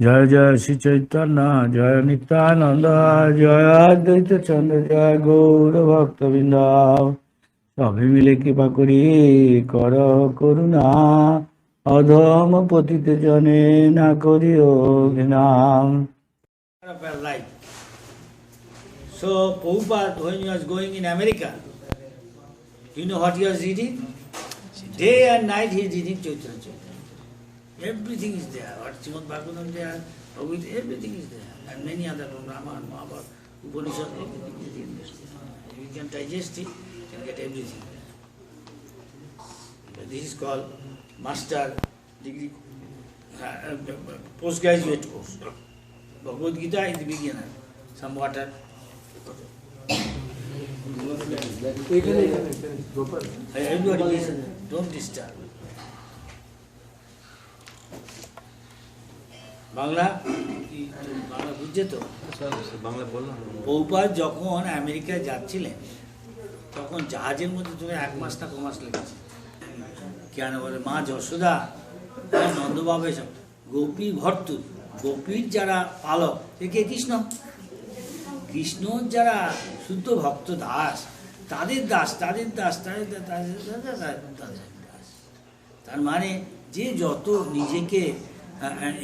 জয় জয় শ্রী চৈতন্য, জয় নিত্যানন্দ, জয় অদ্বৈত চন্দ্র, জয় গৌর ভক্তবৃন্দ। সবে মিলে কৃপা করি কর করুণা, অধম পতিত জনে না করিও ঘৃণাম। So Prabhupada, when he was going in America, you know what he was reading? Day and night he is reading Chaitanya Charitamrita. Everything is there. What Srimad Bhagavatam there, everything is there. And many other Ramayana, Mahabharata, Upanishad, everything is in there. You can digest it, you can get everything there. But this is called master degree, postgraduate course. Bhagavad Gita is the beginner. Some water. Everybody listen, don't disturb. Bangla Bangla বুঝছে তো? বাংলা বললাম। প্রভুপাদ যখন আমেরিকায় যাচ্ছিলেন তখন জাহাজের মধ্যে তুমি 1 মাস না কমাস লেগেছে। কেন বলে মা যশোদা, নন্দবাবু এসব গোপী ভর্তুর, গোপীর যারা পালক সে কে? কৃষ্ণ। কৃষ্ণ যারা শুদ্ধ ভক্ত দাস, তাদের দাস, তাদের দাস, তাদের দাস। তার মানে যে যত নিজেকে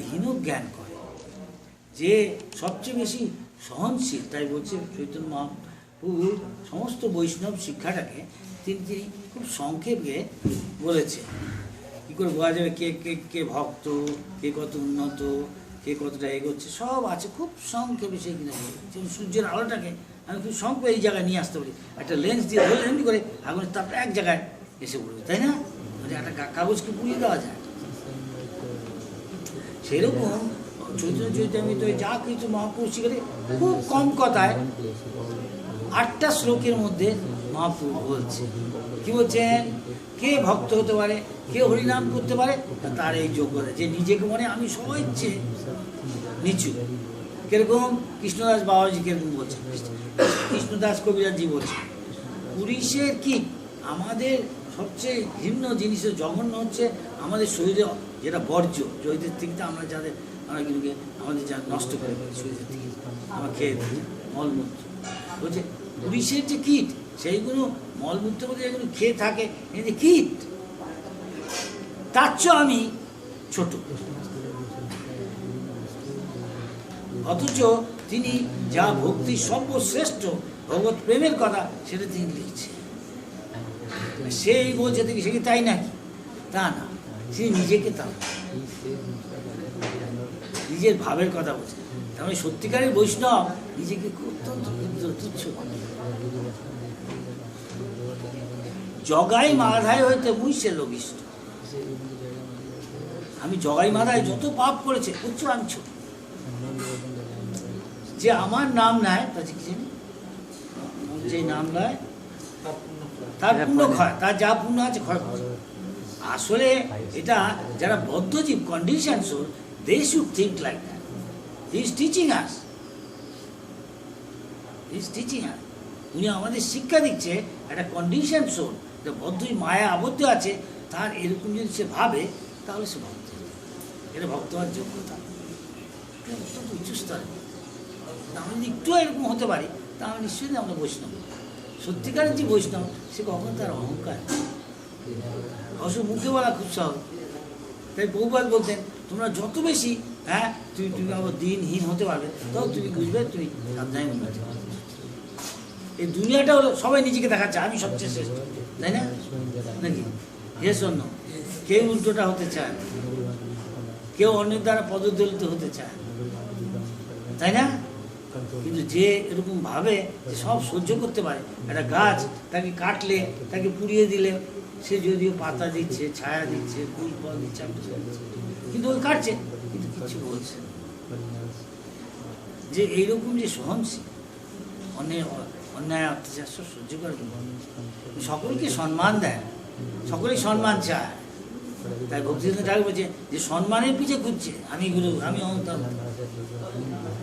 হীন জ্ঞান করে, যে সবচেয়ে বেশি সহনশীল, তাই বলছে চৈতন্য মহাপ্রভু সমস্ত বৈষ্ণব শিক্ষাটাকে তিনি খুব সংক্ষেপে বলেছে। কী করে বোঝা যাবে কে কে কে ভক্ত, কে কত উন্নত, কে কতটা এগোচ্ছে, সব আছে খুব সংক্ষেপে। সেই কিনা যেমন সূর্যের আলোটাকে আমি খুব সংক্ষেপে এই জায়গায় নিয়ে আসতে পারি, একটা লেন্স দিয়ে ধরলে এমনি করে আগুনের তাপটা এক জায়গায় এসে পড়বে, তাই না? একটা কাগজকে পুড়িয়ে দেওয়া যায়। সেরকম চৈতন্য চরিতামৃত যা কিছু মহাপুরুষ শিখে খুব কম কথায় 8টা শ্লোকের মধ্যে মহাপ্রভু বলছে। কি বলছেন? কে ভক্ত হতে পারে, কে হরিনাম করতে পারে, তার এই যোগ্যতা, যে নিজেকে মনে আমি সবাই ইচ্ছে নিচু। কিরকম? কৃষ্ণদাস বাবাজি কিরকম বলছেন, কৃষ্ণদাস কবিরাজি বলছেন, পুরুষের কি আমাদের সবচেয়ে ঘৃণ্য জিনিস জঘন্য হচ্ছে আমাদের শরীরে যেটা বর্জ্য, জৈতের থেকে আমরা যাদের আমরা কিন্তু আমাদের যা নষ্ট করে শরীরের থেকে আমরা খেয়ে থাকি মলমূত্র। বলছে পুরুষের যে কীট, সেইগুলো মলমূত্র মধ্যে যেগুলো খেয়ে থাকে, এই যে কীট, তার চেয়েও আমি ছোট। অথচ তিনি যা ভক্তি সর্বশ্রেষ্ঠ ভগবত প্রেমের কথা সেটা তিনি লিখছে। সেই বলছে থেকে সে কি তাই নাকি? তা না, সে নিজেকে তা নিজের ভাবের কথা বলছে। তার মানে সত্যিকারের বৈষ্ণব নিজেকে অত্যন্ত তুচ্ছ করে। জগাই মাধায় হইতে মুইসে লঘিষ্ঠ। আমি জগাই মাধায় যত পাপ করেছে উচ্চ আমি ছোট। যে আমার নাম নেয় যে নাম নেয় তার পুণ্য ক্ষয়, তার যা পুণ্য আছে ক্ষয় করে। আসলে এটা যারা বদ্ধজীব condition soul, they should think like that. He is teaching us, উনি আমাদের শিক্ষা দিচ্ছে একটা কন্ডিশন সোল, যে বদ্ধই মায়া আবদ্ধ আছে, তার এরকম যদি সে ভাবে তাহলে সে ভক্ত হবে। এটা ভক্ত হওয়ার যোগ্যতা অত্যন্ত উচ্চ স্তরে। আমরা যদি একটু এরকম হতে পারি তাহলে নিশ্চয়ই আমরা বৈষ্ণব। সত্যিকারের যে বৈষ্ণব সে কখনো তার অহংকার অবশ্য মুখে বলা খুব সহজ। তাই বহুবার বলতেন তোমরা যত বেশি তুমি আবার দিনহীন হতে পারবে, তখন তুমি বুঝবে তুমি সাবধানে উন্নতি পারবে। এই দুনিয়াটা হলো সবাই নিজেকে দেখাচ্ছে আমি সবচেয়ে শ্রেষ্ঠ, তাই না? নাকি হে শোনো, কেউ উল্টোটা হতে চায়, কেউ অন্যের দ্বারা পদদলিত হতে চায়, তাই না? কিন্তু যে এরকম ভাবে যে সব সহ্য করতে পারে, একটা গাছ তাকে কাটলে, তাকে পুড়িয়ে দিলে, সে যদিও পাতা দিচ্ছে, ছায়া দিচ্ছে, ফুল ফল দিচ্ছে, কিন্তু ওই কাটছে, কিন্তু কিছু বলছে যে এইরকম যে সহনশীল, অন্যায় অত্যাচার সব সহ্য করে, সকলকে সম্মান দেয়, সকলেই সম্মান চায়। তাই ভক্তিবিনোদ ঠাকুর বলছে যে সম্মানের পিছে ঘুরছে, আমি গুরু, আমি অহংকার,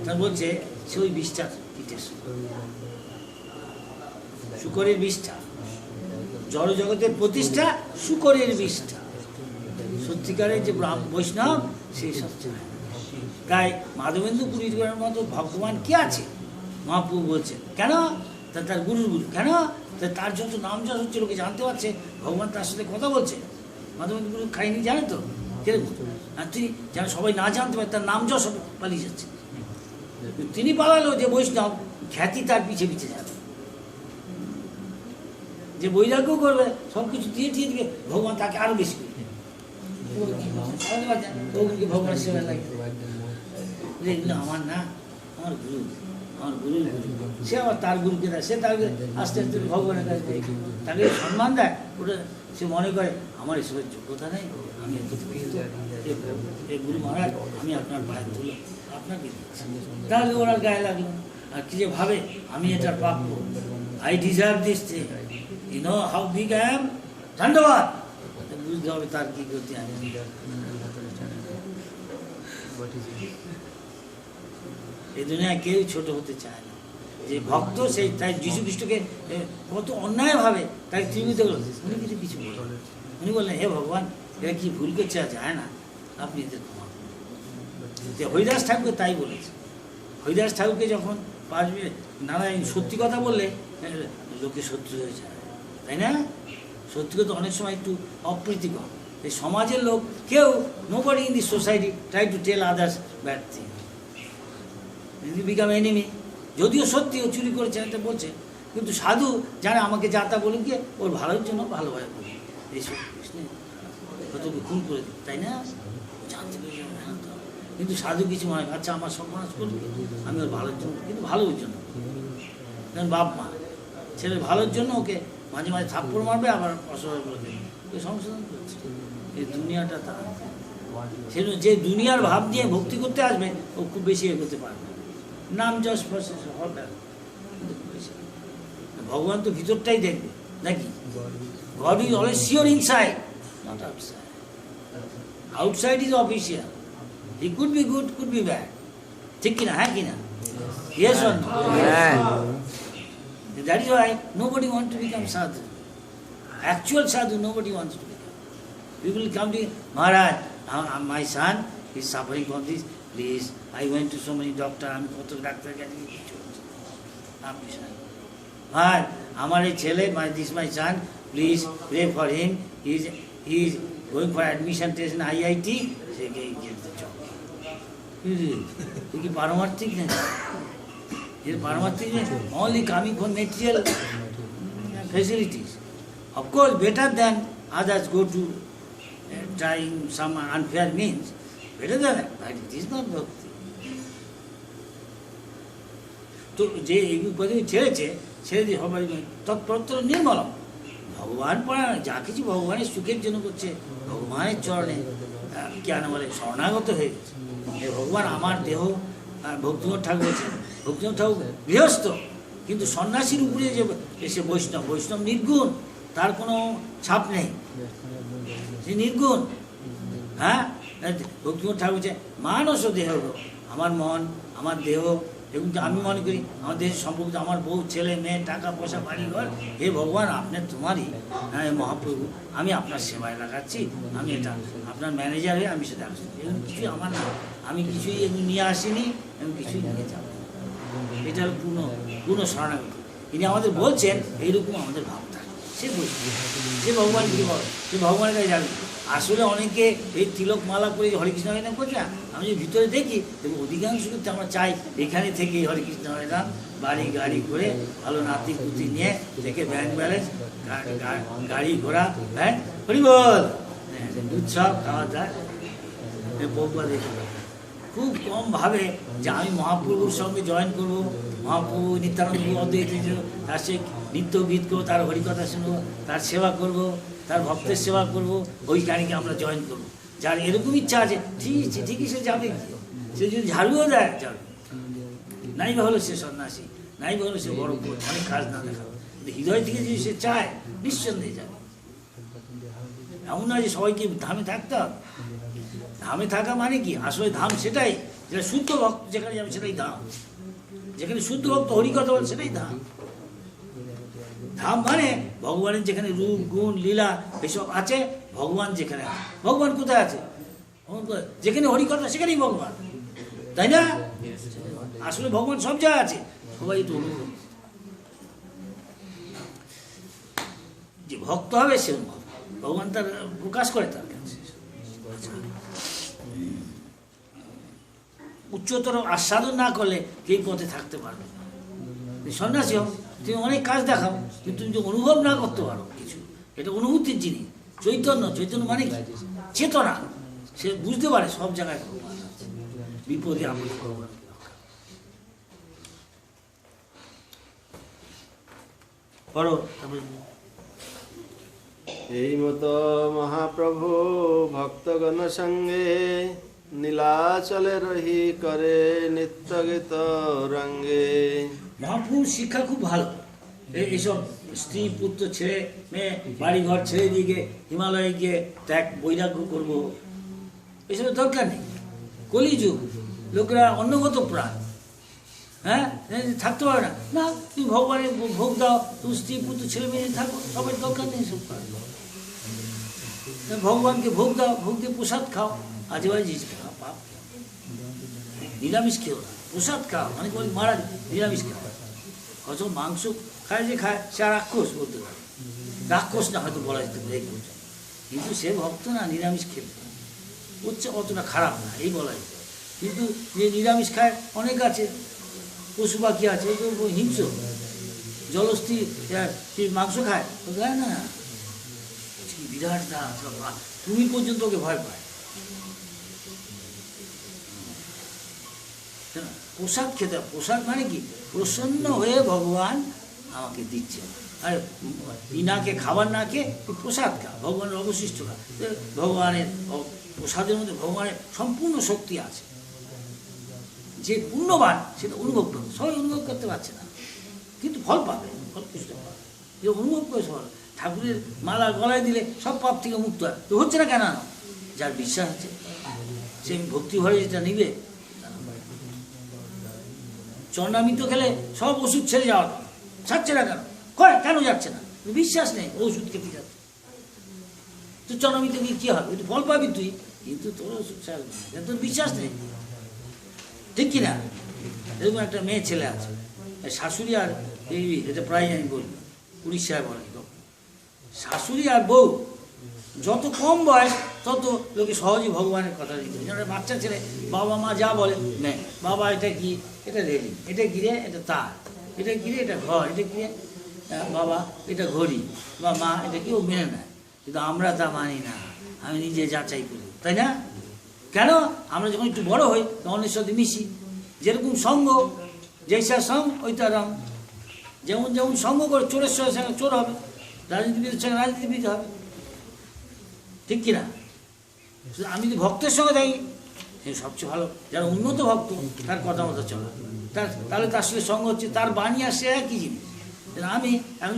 তার বলছে সে ওই বিষটা পিঠে শুকরের বিষটা, জড় জগতের প্রতিষ্ঠা শুকরের বিষটা। সত্যিকারের যে বৈষ্ণব সেই সব চায়। তাই মাধবেন্দ্র পুরীর মতো ভগবান কি আছে মহাপ্রভু বলছেন কেন তার গুরুর গুরু কেন তার যত নাম যশ হচ্ছে লোকে জানতে পারছে ভগবান তার সাথে কথা বলছে মাধবেন্দ্র গুরু কাহিনী জানে তো কিরকম আর তিনি যেন সবাই না জানতে পারে তার নাম যশ পালিয়ে যাচ্ছে তিনি পালালো যে বৈষ্ণব খ্যাতি তার পিছে পিছে যাবে যে বৈরাগ্য করবে সব কিছু দিয়ে দিবে ভগবান তাকে আরো বেশি করবে ভগবানের সেবা লাগে এগুলো আমার না আমার গুরু সে আবার তার গুরুকে দেয় সে তাকে আস্তে আস্তে ভগবানের কাছে তাকে সম্মান দেয় ওটা সে মনে করে আমার এসবের যোগ্যতা নেই আমি এই গুরু মহারাজ আমি আপনার পায়ের ধুলো আপনাকে তাহলে ওরা গায়ে লাগলো আর কি যে ভাবে আমি এটার প্রাপ্য I deserve this thing you know how big I am ধন্যবাদ বুঝতে হবে তার কি করতে আমি এই দুনিয়ায় কেউ ছোট হতে চায় না যে ভক্ত সেই তাই যীশু খ্রিস্টকে কত অন্যায়ভাবে তাই ত্রিমিত করল উনি কিছু বললেন উনি বললেন হে ভগবান এরা কি ভুল করছে যায় না আপনি এদের ক্ষমা যে হরিদাস ঠাকুর তাই বলেছে হরিদাস ঠাকুরকে যখন পাশবে নারায়ণ সত্যি কথা বললে লোকে শত্রু হয়ে যায় তাই না সত্যি কথা অনেক সময় একটু অপ্রীতিকর এই সমাজের লোক কেউ nobody in the society try to tell others bad thing become enemy যদিও সত্যি ও চুরি করেছে এটা বলছে কিন্তু সাধু জানে আমাকে যা তা বলুন গিয়ে ওর ভালোর জন্য ভালোভাবে বলি এইসব কতকে খুন করে দিই তাই না জানতে পেরে কিন্তু সাধু কিছু মনে আচ্ছা আমার সর্বনাশ করবে আমি ওর ভালোর জন্য কিন্তু ভালোর জন্য কারণ বাপ মা ছেলের ভালোর জন্য ওকে মাঝে মাঝে থাপ্পড় মারবে আবার অসহায় বলবে ওই সংশোধন করছে এই দুনিয়াটা তা সেজন্য যে দুনিয়ার ভাব নিয়ে ভক্তি করতে আসবে ও খুব বেশি এগোতে পারবে নাম যশ প্রসেস হবে ভগবান তো ভিতরটাই দেখবে নাকি God is always sure inside not outside outside is official he could be good could be bad ঠিক কিনা হ্যাঁ কিনা yes or no that is why nobody want to become sadhu actual sadhu nobody wants to become people come to Maharaj my son is suffering from this please I went to so many doctor আমি কত ডাক্তারের কাছে কিছু আপনি আর আমার এই ছেলে my son please pray for him he is going for admission test in IIT সেকে তুই কি পারমার্থিক নেই এর পারমার্থিক নেই only coming for material facilities of course better than others go to trying some unfair means better than that but it is not bhakti তো যে এইগুলো পদে ছেড়েছে ছেড়ে দিয়ে সবাই তৎপরত্র নির্মলম ভগবান পড়া যা কিছু ভগবানের সুখের জন্য করছে ভগবানের চরণে কেন বলে শরণাগত হয়ে গেছে এই ভগবান আমার দেহ ভক্তিনাথ ঠাকুর বলছেন ভক্তিনাথ ঠাকুর গৃহস্থ কিন্তু সন্ন্যাসীর উপরে যে এসে বৈষ্ণব নির্গুণ তার কোনো ছাপ নেই সে নির্গুণ হ্যাঁ ভক্তিনাথ ঠাকুর বলছে মানস দেহ আমার মন আমার দেহ এবং আমি মনে করি আমার দেশের সম্পর্কিত আমার বউ ছেলে মেয়ে টাকা পয়সা বাড়ি ঘর হে ভগবান আপনার তোমারই হ্যাঁ মহাপ্রভু আমি আপনার সেবায় লাগাচ্ছি আমি এটা আপনার ম্যানেজার হয়ে আমি সেটা আসছি এগুলো কিছুই আমার না আমি কিছুই এগুলো নিয়ে আসিনি এবং কিছুই নিয়ে যাবো এটা পূর্ণ শরণাগত তিনি আমাদের বলছেন এইরকম আমাদের ভাবটা সে বলছে সে ভগবান কি বলে সে ভগবানের কাছে যাবে আসলে অনেকে এই তিলক মালা করে হরে কৃষ্ণ হরে নাম করছে না আমি যদি ভিতরে দেখি এবং অধিকাংশ কিন্তু আমরা চাই এখানে থেকে হরে কৃষ্ণ হরে নাম বাড়ি গাড়ি করে ভালো নাতি পুতি নিয়ে দেখে ব্যাংক ব্যালেন্স গাড়ি ঘোড়া হ্যাঁ হরি বল উৎসব খাওয়া দাওয়া বউবা দেখে খুব কম ভাবে যে আমি মহাপ্রভুর সঙ্গে জয়েন করবো মহাপ্রভু নিত্যানন্দ অদ্বৈত তার সে নিত্য গীত করবো তার হরিকথা শুনবো তার সেবা করব তার ভক্তের সেবা করব ওই গাড়িকে আমরা জয়েন করবো যার এরকম ইচ্ছা আছে ঠিকই সে যাবে সে যদি ঝাড়ুও দেয় যাবে নাই বা হলো সে সন্ন্যাসী নাই বা হলো সে বড় অনেক কাজ না দেখা হৃদয় থেকে যদি সে চায় নিঃসন্দেহে যাবে এমন নয় যে সবাইকে ধামে থাকতে হবে ধামে থাকা মানে কি আসলে ধাম সেটাই যেটা শুদ্ধ ভক্ত যেখানে যাবে সেটাই ধাম যেখানে শুদ্ধ ভক্ত হরিকথা বলে সেটাই ধাম ধাম মানে ভগবানের যেখানে রূপ গুণ লীলা এসব আছে ভগবান যেখানে আছে ভগবান কোথায় আছে যেখানে হরিকথা সেখানেই ভগবান তাই না? আসলে ভগবান সব জায়গায় আছে, সবাই একটু অনুভব যে ভক্ত হবে সে অনুভব, ভগবান তার প্রকাশ করে তার কাছে। উচ্চতর আস্বাদন না করলে এই পথে থাকতে পারবে না। সন্ন্যাসী হোক, তুমি অনেক কাজ দেখাও, কিন্তু তুমি যদি অনুভব না করতে পারো কিছু, এটা অনুভূতির জিনিস। চৈতন্য, চৈতন্য মানে কি? চেতনা। সে বুঝতে পারে সব জায়গায় ভগবান আছে, বিপদে আপদে ভগবান। পড়ো। এই মতো মহাপ্রভু ভক্তগণ সঙ্গে নীলাচলে রহি করে নিত্য গীত রঙ্গে। মহাপ্রভুর শিক্ষা খুব ভালো। এইসব স্ত্রী পুত্র ছেড়ে মেয়ে বাড়ি ঘর ছেড়ে দিয়ে গিয়ে হিমালয়ে গিয়ে ত্যাগ বৈরাগ্য করবো, এসবের দরকার নেই। কলিযুগ, লোকেরা অন্নগত প্রাণ, হ্যাঁ, থাকতে পারে না। না, তুমি ভগবানের ভোগ দাও, তুমি স্ত্রী পুত্র ছেলে মেয়ে থাকো, সবার দরকার নেই সব কাজ। ভগবানকে ভোগ দাও, ভোগ দিয়ে প্রসাদ খাও, আজে বাজে জিনিস খাও, পাপ নিরামিষ খেও না, প্রসাদ খাও, মানে বলি মারা নিরামিষ খাও। কত মাংস খায় যে খায় সে রাক্ষস বলতে পারে, রাক্ষস না হয়তো বলা যেতে পারে, কিন্তু সে ভক্ত না, নিরামিষ খেলে হচ্ছে অতটা খারাপ না এই বলা যেতে পারে। কিন্তু যে নিরামিষ খায় অনেক আছে, পশু পাখি আছে, হিংস্র জলস্থি মাংস খায়, খায় না, বিরাট দাম, তুমি পর্যন্ত ওকে ভয় পায়। প্রসাদ খেতে, প্রসাদ মানে কি? প্রসন্ন হয়ে ভগবান আমাকে দিচ্ছে। আর বিনাকে খাবার না খেয়ে প্রসাদ খা, ভগবানের অবশিষ্ট খা। ভগবানের প্রসাদের মধ্যে ভগবানের সম্পূর্ণ শক্তি আছে। যে পুণ্যবান সেটা অনুভব করবে, সবাই অনুভব করতে পারছে না, কিন্তু ফল পাবে, ফল পুষ্ট পাবে। যে অনুভব করে সবাই, ঠাকুরের মালা গলায় দিলে সব পাপ থেকে মুক্ত হয়। তো হচ্ছে না কেন? যার বিশ্বাস আছে, সে ভক্তি ভরে যেটা নিবে। চন্ডামিত খেলে সব ওষুধ ছেড়ে যাওয়া ছাড়ছে না কেন? কেন যাচ্ছে না? বিশ্বাস নেই, ওষুধ খেতে যাচ্ছে। তো চন্ডামিত গিয়ে কী হবে? একটু ফল পাবি তুই, কিন্তু তোর ওষুধ ছাড়বে না, তোর বিশ্বাস নেই, ঠিক কিনা? এরকম একটা মেয়ে ছেলে আছে, শাশুড়ি আর এই, এটা প্রায় আমি বলি, উড়িষ্যায় বলে, শাশুড়ি আর বউ যত কম বয়স তত লোকে সহজেই ভগবানের কথা দিতে পারে। যেন বাচ্চা ছেলে বাবা মা যা বলে নেই, বাবা এটা কি, এটা রেলি, এটা গিরে, এটা তার, এটা গিরে, এটা ঘর, এটা গিরে, বাবা এটা ঘড়ি, বা মা এটা কি, ও মেনে নেয়। কিন্তু আমরা তা মানি না, আমি নিজে যাচাই করি, তাই না? কেন? আমরা যখন একটু বড় হই তখন এর সাথে মিশি। যেরকম সঙ্গ, যেসা সঙ্গ ওইটা রং। যেমন যেমন সঙ্গ করে, চোরের সঙ্গে চোর হবে, রাজনীতিবিদের সঙ্গে রাজনীতিবিদ হবে, ঠিক কিনা? আমি যদি ভক্তের সঙ্গে থাকি, সে সবচেয়ে ভালো। যারা উন্নত ভক্ত তার কথা মতো চলা, তাহলে তার সঙ্গে সঙ্গ হচ্ছে, তার বাণী আসছে একই জিনিস। আমি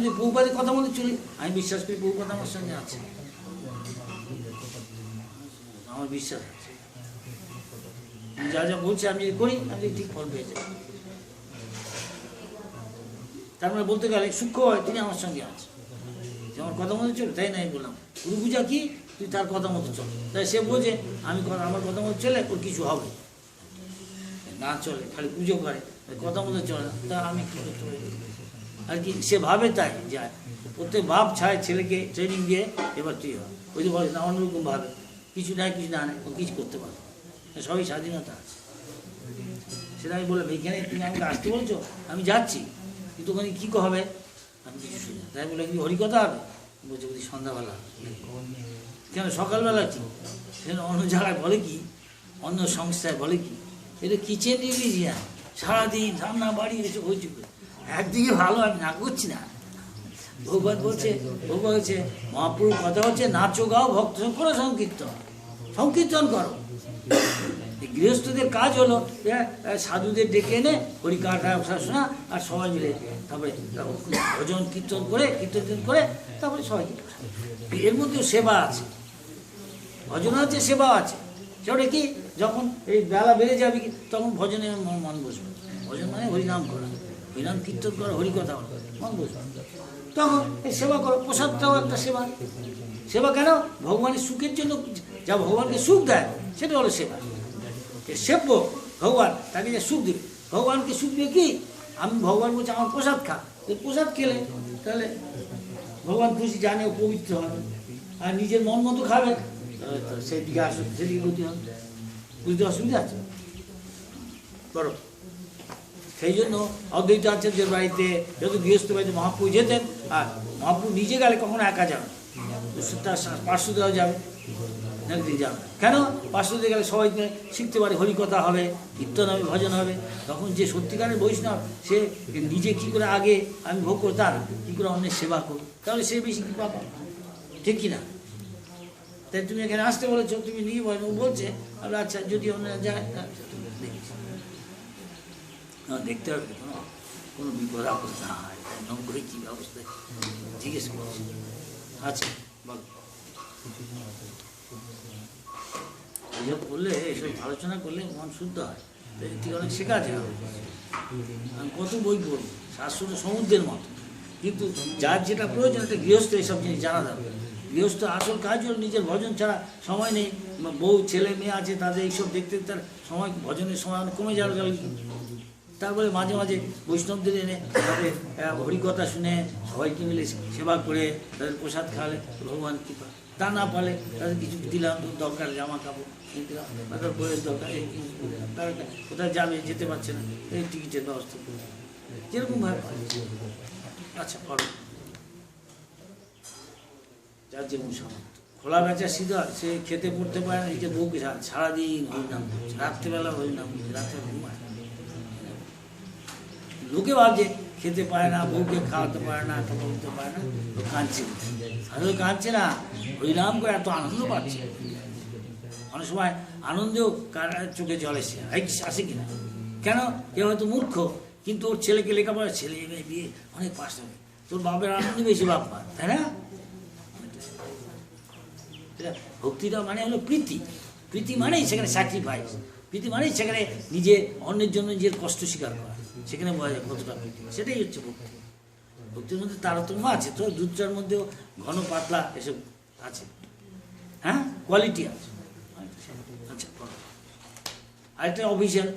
যদি প্রভুপাদের কথা মতো চলি, আমি বিশ্বাস করি প্রভুপাদ আমার সঙ্গে আছে, আমার বিশ্বাস আছে। যা যা বলছে আমি যদি করি, আমি ঠিক ফল পেয়ে যাই। তার মানে বলতে গেলে সূক্ষ্ম হয়, তিনি আমার সঙ্গে আছে, আমার কথা মতো চলে, তাই না? আমি বললাম গুরু পূজা কি, তুই তার কথা মতো চল। তাই সে বোঝে আমি আমার কথা মতো চলে ওর কিছু হবে না, চলে খালি পুজো করে, কথা মতো চলে না, তা আমি কী করতে পারি আর কি? সে ভাবে তাই যায়, প্রত্যেক বাপ ছায় ছেলেকে ট্রেনিং দিয়ে এবার তুই হয়, ওই যে বলে না, অন্যরকম ভাবে কিছু নেয়, কিছু না নেয়, ও কিছু করতে পারে, সবই স্বাধীনতা আছে। সেটা আমি বললাম, এইখানে তুমি আমাকে আসতে বলছো, আমি যাচ্ছি, কিন্তু ওখানে কী হবে আমি কিছু শুনি। তাই বলে কি হরিকথা হবে? বলছে বলছি সন্ধ্যাবেলা। কেন সকালবেলা কি? সেখানে অন্য জায়গায় বলে কি, অন্য সংস্থায় বলে কি, এটা কিচেন রিলিজিয়ান, সারাদিন রান্না বাড়ি এসে হয়েছে। একদিকে ভালো, আমি না করছি না, ভগবান বলছে, ভগবান বলছে মহাপ্রভুর কথা হচ্ছে নাচো গাও ভক্ত করো, সংকীর্তন, সংকীর্তন করো। গৃহস্থদের কাজ হলো সাধুদের ডেকে এনে হরিকাঠা শোনা, আর সবাই মিলে তারপরে ভজন কীর্তন করে, কীর্তন করে তারপরে সবাই। এর মধ্যেও সেবা আছে, ভজন আছে, সেবা আছে। সেটা কি, যখন এই বেলা বেড়ে যাবে তখন ভজনে মন বসবে। ভজন মানে হরিনাম করা, হরিনাম কীর্তন করা, হরিকথা বলা, মন বসবে। তখন এই সেবা করো, প্রসাদটাও একটা সেবা। সেবা কেন? ভগবানের সুখের জন্য, যা ভগবানকে সুখ দেয় সেটা হলো সেবা। সেব্য ভগবান তাকে যে সুখ দেবে, ভগবানকে সুখ দেবে কি? আমি ভগবান বলছি আমার প্রসাদ খা, তো প্রসাদ খেলে তাহলে ভগবান খুশি, জানে ও পবিত্র হবে। আর নিজের মন মতো খাবে তাহলে তো সেই দিকে আসবে, সেদিকে গতি হবে। বুঝতে অসুবিধা আছে? করো। সেই জন্য অদ্বৈত আচার্যের বাড়িতে যত গৃহস্থ বাড়িতে মহাপ্রভু যেতেন, আর মহাপ্রভু নিজে গেলে কখনো একা যাবে, তার পার্শ্বদেও যাবে, একদিন যাবে। কেন? পার্শ্বদে গেলে সবাই শিখতে পারে, হরিকথা হবে, কীর্তন হবে, ভজন হবে। তখন যে সত্যিকারের বৈষ্ণব সে নিজে কী করে আগে আমি ভোগ করবো, তার কী করে অন্যের সেবা করবো, তাহলে সে বেশি কৃপা পাবে, ঠিক কিনা? তাই তুমি এখানে আসতে বলেছো, তুমি নিয়ে বলো, ও বলছে আমরা আচ্ছা যদি অন্যরা যায় দেখিস, দেখতে হবে কোনো বিপদ আপদ না হয়, নম্বরে কী ব্যবস্থা জিজ্ঞেস করছি। আচ্ছা বল, এসব করলে, এসব আলোচনা করলে মন শুদ্ধ হয়, এর থেকে অনেক শেখা যায়। আমি কত বই পড়বো, শাস্ত্র সমুদ্রের মতো, কিন্তু যার যেটা প্রয়োজন একটা গৃহস্থ এসব জিনিস জানা যাবে। গৃহস্থ আসল কাজ হলো নিজের ভজন ছাড়া সময় নেই, বউ ছেলে মেয়ে আছে তাদের এইসব দেখতে তার সময়, ভজনের সময় অনেক কমে যাওয়ার গেল। তারপরে মাঝে মাঝে বৈষ্ণবদের এনে তাদের হরিকথা শুনে সবাইকে মিলে সেবা করে তাদের প্রসাদ খাওয়ালে ভগবান কৃপা। তা না পারলে তাদের কিছু দিলাম, দরকার জামা কাপড় দিলাম, তাদের বইয়ের দরকার, এই জিনিস দিলাম, তারা কোথায় যাবে যেতে পারছে না, এই টিকিটের ব্যবস্থা করে যেরকমভাবে পারে। আচ্ছা করো, যার যেমন সামর্থ্য। খোলা বেচা সিধা, সে খেতে পড়তে পারে না, নিজের বউকে সারাদিন হরিনাম করছে, রাত্রেবেলা হরিনাম করছে, রাত্রে ঘুমায়। লোকে ভাবছে খেতে পারে না, বউকে খাওয়াতে পারে না, কথা বলতে পারে না, তো কাঁদছে। আসলে কাঁদছে না, হরিনাম করে এত আনন্দ পাচ্ছে। অনেক সময় আনন্দেও কার চোখে জল এসে আসে কিনা? কেন? কেউ হয়তো মূর্খ, কিন্তু ওর ছেলেকে লেখাপড়া, ছেলে মেয়ে বিয়ে অনেক পাশ হবে, তোর বাপের আনন্দ বেশি বাপ মা, তাই না? ভক্তিটা মানে হলো প্রীতি। প্রীতি মানেই সেখানে স্যাক্রিফাইস, প্রীতি মানেই সেখানে নিজে অন্যের জন্য নিজের কষ্ট স্বীকার করা, সেখানে বোঝা যায় কতটা প্রীতি। সেটাই হচ্ছে ভক্তি। ভক্তির মধ্যে তারতম্য আছে তো, দুধটার মধ্যেও ঘন পাতলা এসব আছে, হ্যাঁ, কোয়ালিটি আছে। আচ্ছা, আরেকটা অফিসিয়াল,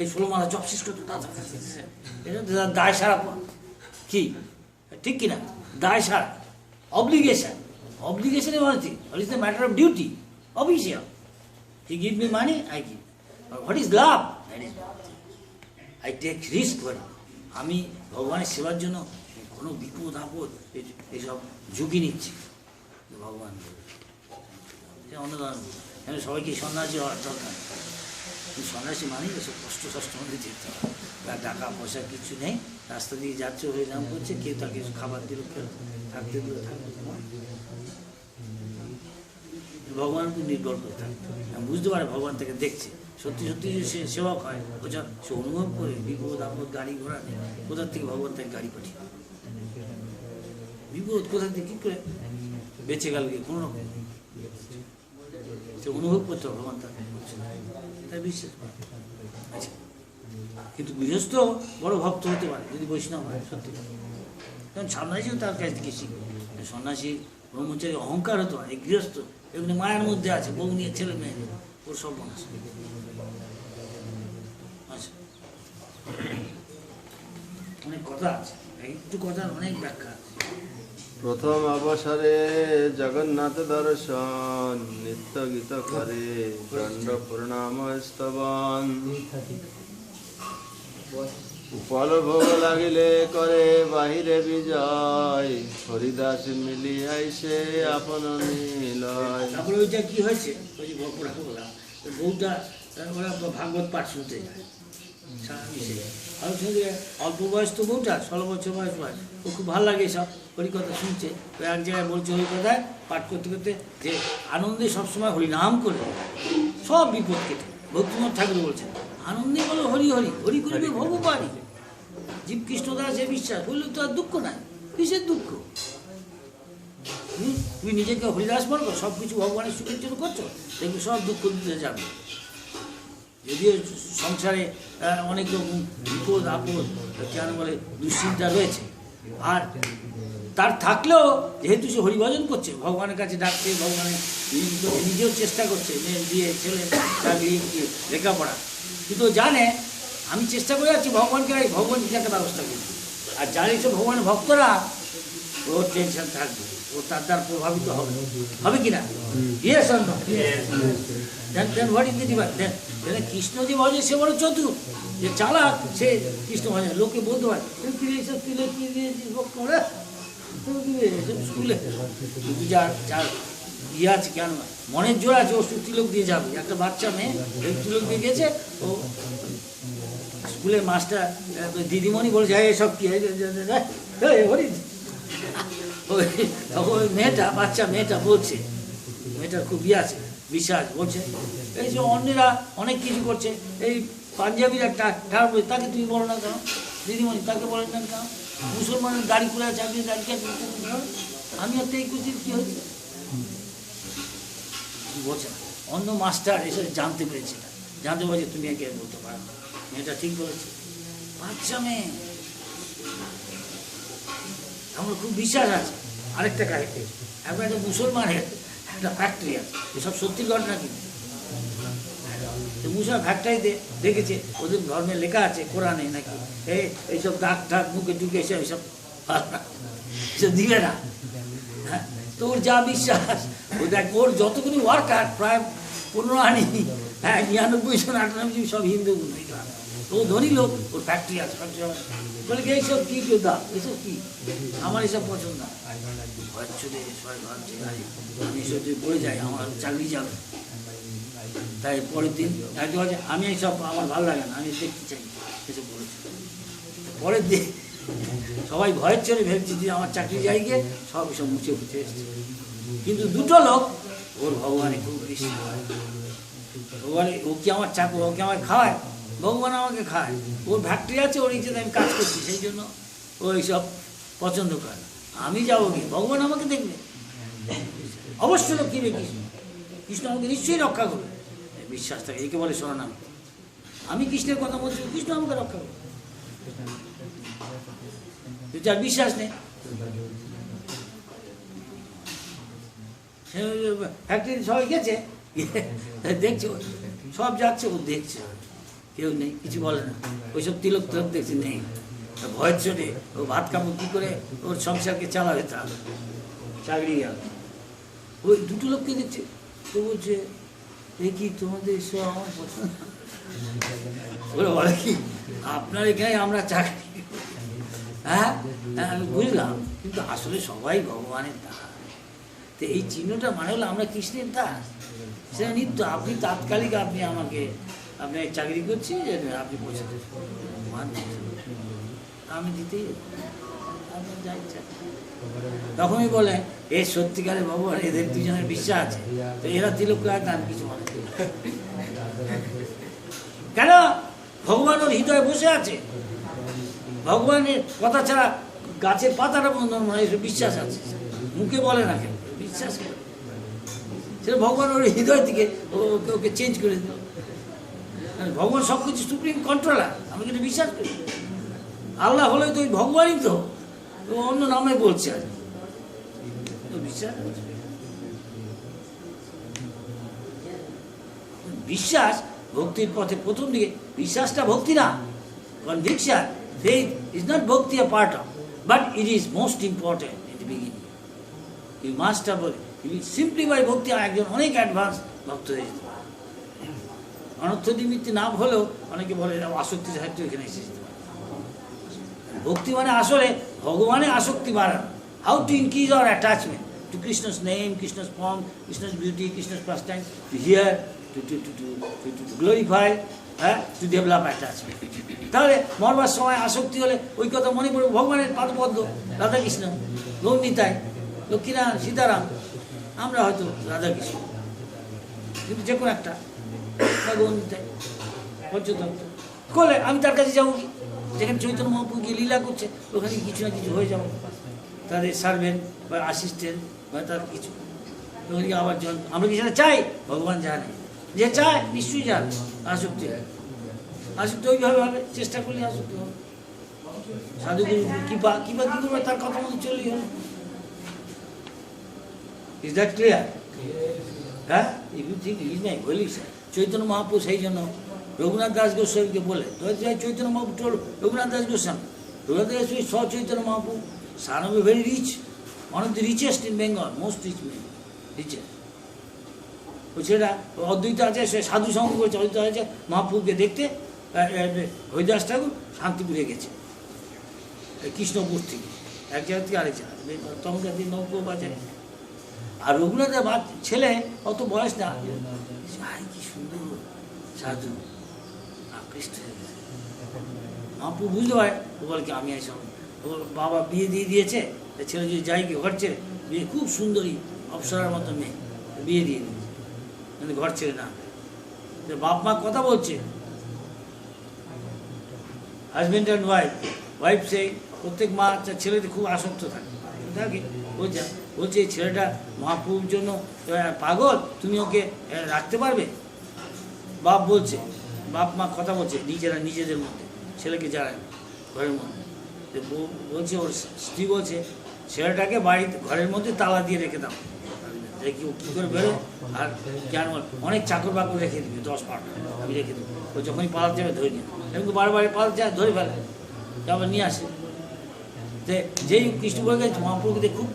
এই 16 মালা জব শেষ করতে এটা দায় সারা কি, ঠিক কিনা? দায় সারা, obligation. Obligation is one thing. What is the matter of duty? Official. He give me money, I give. What is love? That is I take risk for it. আমি ভগবানের সেবার জন্য কোনো বিপদ আপদ এসব ঝুঁকি নিচ্ছি, ভগবান অনুদান। কেন সবাইকে সন্ন্যাসী হওয়ার দরকার, সন্ন্যাসী মানেই এসব কষ্ট মধ্যে যেতে হবে। তার টাকা পয়সা কিছু নেই, রাস্তা দিয়ে যাচ্ছে, হয়ে নাম করছে, কেউ তাকে খাবার দিল, থাকতে দিল, থাকতে ভগবান উপর নির্ভর করে থাকতে বুঝতে পারে ভগবান তাকে দেখছে, সত্যি সত্যি সে সেবক হয়, বোঝা সে অনুভব করে বিপদ আপদ, গাড়ি ঘোড়া নেই, কোথার থেকে ভগবান তাকে গাড়ি পাঠিয়ে, বিপদ কোথা থেকে কী করে বেঁচে গেল গিয়ে কোনো রকম সে অনুভব করতে হবে ভগবান তাকে, তাই বিশ্বাস করে। আচ্ছা, কিন্তু গৃহস্থ বড় ভক্ত হতে পারে যদি বৈষ্ণব হয়, সত্যি। কারণ সন্ন্যাসীও তার কাছ থেকে শিখবে, সন্ন্যাসী ব্রহ্মচারী অহংকার হতে পারে, গৃহস্থ এমনি মায়ের মধ্যে আছে, বউ নিয়ে ছেলে মেয়ে, ওর সব মানুষ। আচ্ছা, অনেক কথা আছে, একটু কথার অনেক ব্যাখ্যা আছে। প্রথম অবসরে জগন্নাথ দর্শন, নিত্য গীত করে দণ্ড প্রণাম স্তবন। উপল ভোগ লাগিলে করে বাহিরে বিজয়, হরিদাস মিলি আইসে আপন নিলয়। তারপরে ওইটা কি হয়েছে, ওই যে গল্পটা বললাম, বউটা ওরা ভাগবত পাঠ শুনতে যায়, অল্প বয়স তো বউটা, 16 বছর বয়স, ও খুব ভালো লাগে সব হরিকথা শুনছে। তো এক জায়গায় বলছে হরিকথায় পাঠ করতে করতে যে আনন্দে সবসময় হরিনাম করে সব বিপদ কেটে, ভক্তিমত ঠাকুর বলছেন আনন্দে বলো হরি হরি, হরি করিবে ভগবানই। জীব কৃষ্ণদাস এ বিশ্বাস বললে তো আর দুঃখ নাই, কিসের দুঃখ? তুমি নিজেকে হরিদাস বলবো, সব কিছু ভগবানের সুখের জন্য করছো, দেখবে সব দুঃখ দিতে যাবে। যদিও সংসারে অনেক রকম বিপদ আপদ, কেন বলে দুশ্চিন্তা রয়েছে, আর তার থাকলেও যেহেতু সে হরিভজন করছে, ভগবানের কাছে ডাকছে, ভগবানের নিজেও চেষ্টা করছে, মেয়ে দিয়ে ছেলে চাকরি লেখাপড়া, কিন্তু ও জানে আমি চেষ্টা করে যাচ্ছি ভগবানকে ভগবান কিছু একটা ব্যবস্থা করবে। আর যারা এইসব ভগবানের ভক্তরা ওর টেনশন থাকবে, ও তার দ্বারা প্রভাবিত হবে কি না? Yes or no? Then what is the difference? Then Krishna যে বলে সে বড় চতুর, যে চালাক সে কৃষ্ণ ভজে। লোকে বলতে পারে এইসব তুলে কি দিয়েছিস ভক্ত ওরা স্কুলে, কিন্তু যার যার ইয়ে আছে, কেন মনের জোর আছে, ও তিলক দিয়ে যাবে। একটা বাচ্চা মেয়ে তিলক দিয়ে গেছে, ও স্কুলের মাস্টার দিদিমণি বলছে এসব কি ওই মেয়েটা, বাচ্চা মেয়েটা বলছে, মেয়েটার খুব ইয়ে আছে, বিশ্বাস, বলছে এই যে অন্যরা অনেক কিছু করছে, এই পাঞ্জাবির একটা ঠাকুর বলছে, তাকে তুমি বলো না কেন? দিদিমণি তাকে বলেন না কেন? মুসলমানের গাড়ি করে চাকরি দাঁড়িয়ে আমি একটা এই কুচির কী হয়েছে বলছে। অন্য মাস্টার এসে জানতে পেরেছে, জানতে পারছে তুমি একে বলতে পারো না। মেয়েটা ঠিক বলেছে, বাচ্চা মেয়ে। আমার খুব বিশ্বাস আছে। আরেকটা কাহিনী, এখন একটা মুসলমানের একটা ফ্যাক্টরি আছে, এসব সত্যি ঘটনা কিন্তু। মুসলমান ফ্যাক্টরিতে দেখেছে ওদের ধর্মে লেখা আছে কোরআনে নাকি এইসব দাগ ঠাক মুখে ঢুকে এসে এইসব এসব দিবে না। হ্যাঁ, তো ওর যা বিশ্বাস, ও দেখ ওর যতগুলি ওয়ার্কার প্রায় 15 আনি, হ্যাঁ 99 সব হিন্দু। তো ধনী লোক, ওর ফ্যাক্টরি আছে, বলে কি এইসব কী কেউ দাও, এইসব কী, আমার এসব পছন্দ না। আমি এসব যদি পড়ে যাই আমার চাকরি যাবে। তাই পরের দিন আমি এইসব আমার ভালো লাগে না, আমি দেখতে চাই এসব বলেছি। পরের দিন সবাই ভয়ের চড়ে ভেবেছি যে আমার চাকরি যাই গিয়ে সব এসব মুছে ফুছে এসছে। কিন্তু দুটো লোক ওর ভগবানে খুব বেশি, ভগবানে ও কি আমার চাকর, ওকে আমার খাওয়ায়, ভগবান আমাকে খায়। ওর ফ্যাক্টরি আছে, ওর ইচ্ছেতে আমি কাজ করছি, সেই জন্য ও এইসব পছন্দ করে। আমি যাবো কি, ভগবান আমাকে দেখবে, অবশ্যই লোক কিনবে কৃষ্ণ, কৃষ্ণ আমাকে নিশ্চয়ই রক্ষা করবে। বিশ্বাস থাকে, একে বলে শরণাম। আমি কৃষ্ণের কথা বলছি, কৃষ্ণ আমাকে রক্ষা করবে। যার বিশ্বাস নেই, ফ্যাক্টরি সবাই গেছে, দেখছে সব যাচ্ছে, ও দেখছে, কেউ নেই, কিছু বলে না। ওইসব তিলক তিলক দেখছে নেই, ভয়ের চোটে ও ভাত কাপড় কী করে ওর সংসারকে চালাবে, তা চাকরি গেল। ওই দুটো লোককে দেখছে, তো বলছে এ কি তোমাদের এসব আমার পছন্দ? ওরা বলে কি আপনার এখানে আমরা চাকরি, হ্যাঁ আমি বুঝলাম, কিন্তু আসলে সবাই ভগবানের দাস। তো এই চিহ্নটা মানে হলো আমরা কৃষ্ণের দাস, সেটা নিত্য। আপনি তাৎকালিক আপনি আমাকে আপনি চাকরি করছি, আপনি পয়সা আমি দিতেই আপনার যা ইচ্ছা। তখনই বলে এর সত্যিকারের ভগবান, এদের দুজনের বিশ্বাস আছে, তো এরা তিলক রাখতে আমি কিছু মনে করি। কেন? ভগবান ওর হৃদয়ে বসে আছে, ভগবানের কথা ছাড়া গাছের পাতাটা বন্ধ মানে বিশ্বাস আছে, মুখে বলে না, কেন বিশ্বাস করে। সেটা ভগবান ওর হৃদয় থেকে ওকে চেঞ্জ করে দিল। ভগবান সব কিছু সুপ্রিম কন্ট্রোলার, আমি কিন্তু বিশ্বাস করি। আল্লাহ হলে তো ওই ভগবানই তো, অন্য নামে বলছে আর বিশ্বাস। বিশ্বাস ভক্তির পথে প্রথম দিকে, বিশ্বাসটা ভক্তি না, conviction, faith is not bhakti a part of, but it is most important in the beginning. You must have, simply by bhakti একজন অনেক অ্যাডভান্স ভক্ত হয়ে যেতে পারে। অনর্থ নিমিত্তে নাম হলেও অনেকে বলে আসক্তি সাহিত্য এখানে এসে যেতে পারে। ভক্তি মানে আসলে ভগবানের আসক্তি বাড়ানো। How to increase our attachment to Krishna's name, Krishna's form, Krishna's beauty, Krishna's pastime, to hear, to glorify, হ্যাঁ, টু ডেভেলপ অ্যাটাচমেন্ট। তাহলে মরবার সময় আসক্তি হলে ওই কথা মনে পড়বে ভগবানের পাদপদ্ম, রাধাকৃষ্ণ, গৌরনিতাই, লক্ষ্মীনারায়ণ, সীতারাম। আমরা হয়তো রাধাকৃষ্ণ, কিন্তু যে কোনো একটা গৌরনিতাই, পঞ্চতন্ত্র করলে আমি তার কাছে যাবো কি, যেখানে চৈতন্য মহাপ্রভু গিয়ে লীলা করছে, ওখানে কিছু না কিছু হয়ে যাবো, তাদের সার্ভেন্ট বা অ্যাসিস্ট্যান্ট বা তার কিছু, ওখানে আবার আমরা কি সেটা চাই? ভগবান জানে, যে চায় নিশ্চয়ই জানে। আসক্তি আসক্তি ওইভাবে হবে, চেষ্টা করলে আসক্তি হবে। সাধুগুরু কিবা কি করবে, তার কথা মতো চললেই হলো। Is that clear? হ্যাঁ, ইউ থিঙ্ক ইজ নাই বলি চৈতন্য মহাপ্রভু সেই জন্য রঘুনাথ দাস গোস্বামীকে বলে Chaitanya Mahaprabhu told Raghunath Das Goswami, Raghunath Das Goswami saw Chaitanya Mahaprabhu, son of a very rich, one of the richest in Bengal, most rich man, richest. সেটা অদ্বৈত আছে, সে সাধু সঙ্গ করেছে, অদ্বৈত আছে মহাপ্রভুকে দেখতে হরিদাস ঠাকুর শান্তিপুরে গেছে কৃষ্ণপুর থেকে, এক জায়গা থেকে আরেক জায়গা, তখনকার দিন নৌকো বাজায়। আর রঘুনাথের ছেলে অত বয়স না, কি সুন্দর সাধু আকৃষ্ট হয়ে গেছে। মহাপ্রভু বুঝতে পারে, ও বলে কি আমি এইসব, ওর বাবা বিয়ে দিয়ে দিয়েছে, ছেলে যদি যাই কি ঘর ছেড়ে, বিয়ে খুব সুন্দরী অপ্সরার মতো মেয়ে, বিয়ে দিয়ে দিয়েছে, কিন্তু ঘর ছেড়ে না। বাপ মা কথা বলছে, হাজব্যান্ড অ্যান্ড ওয়াইফ সেই প্রত্যেক মা ছেলেতে খুব আসক্ত থাকে, বলছে এই ছেলেটা মহাপ্রভুর জন্য পাগল, তুমি ওকে রাখতে পারবে? বাপ বলছে, বাপ মা কথা বলছে নিজেরা নিজেদের মধ্যে, ছেলেকে জানায় ঘরের মধ্যে। বলছে ওর স্ত্রী বলছে ছেলেটাকে বাড়িতে ঘরের মধ্যে তালা দিয়ে রেখে দাও, দেখি ও কী করে বেরো, আর কেন অনেক চাকর বাকর রেখে দিবি, 10-12 আমি রেখে দেবো, ও যখনই পালাতে যাবে ধরে নিয়ে, এরকম বারবার পালাতে যায়, ধরে ফেলে, আবার নিয়ে আসে। যে যেই কৃষ্ণ বলে গেছে মহাপ্রভুকে খুব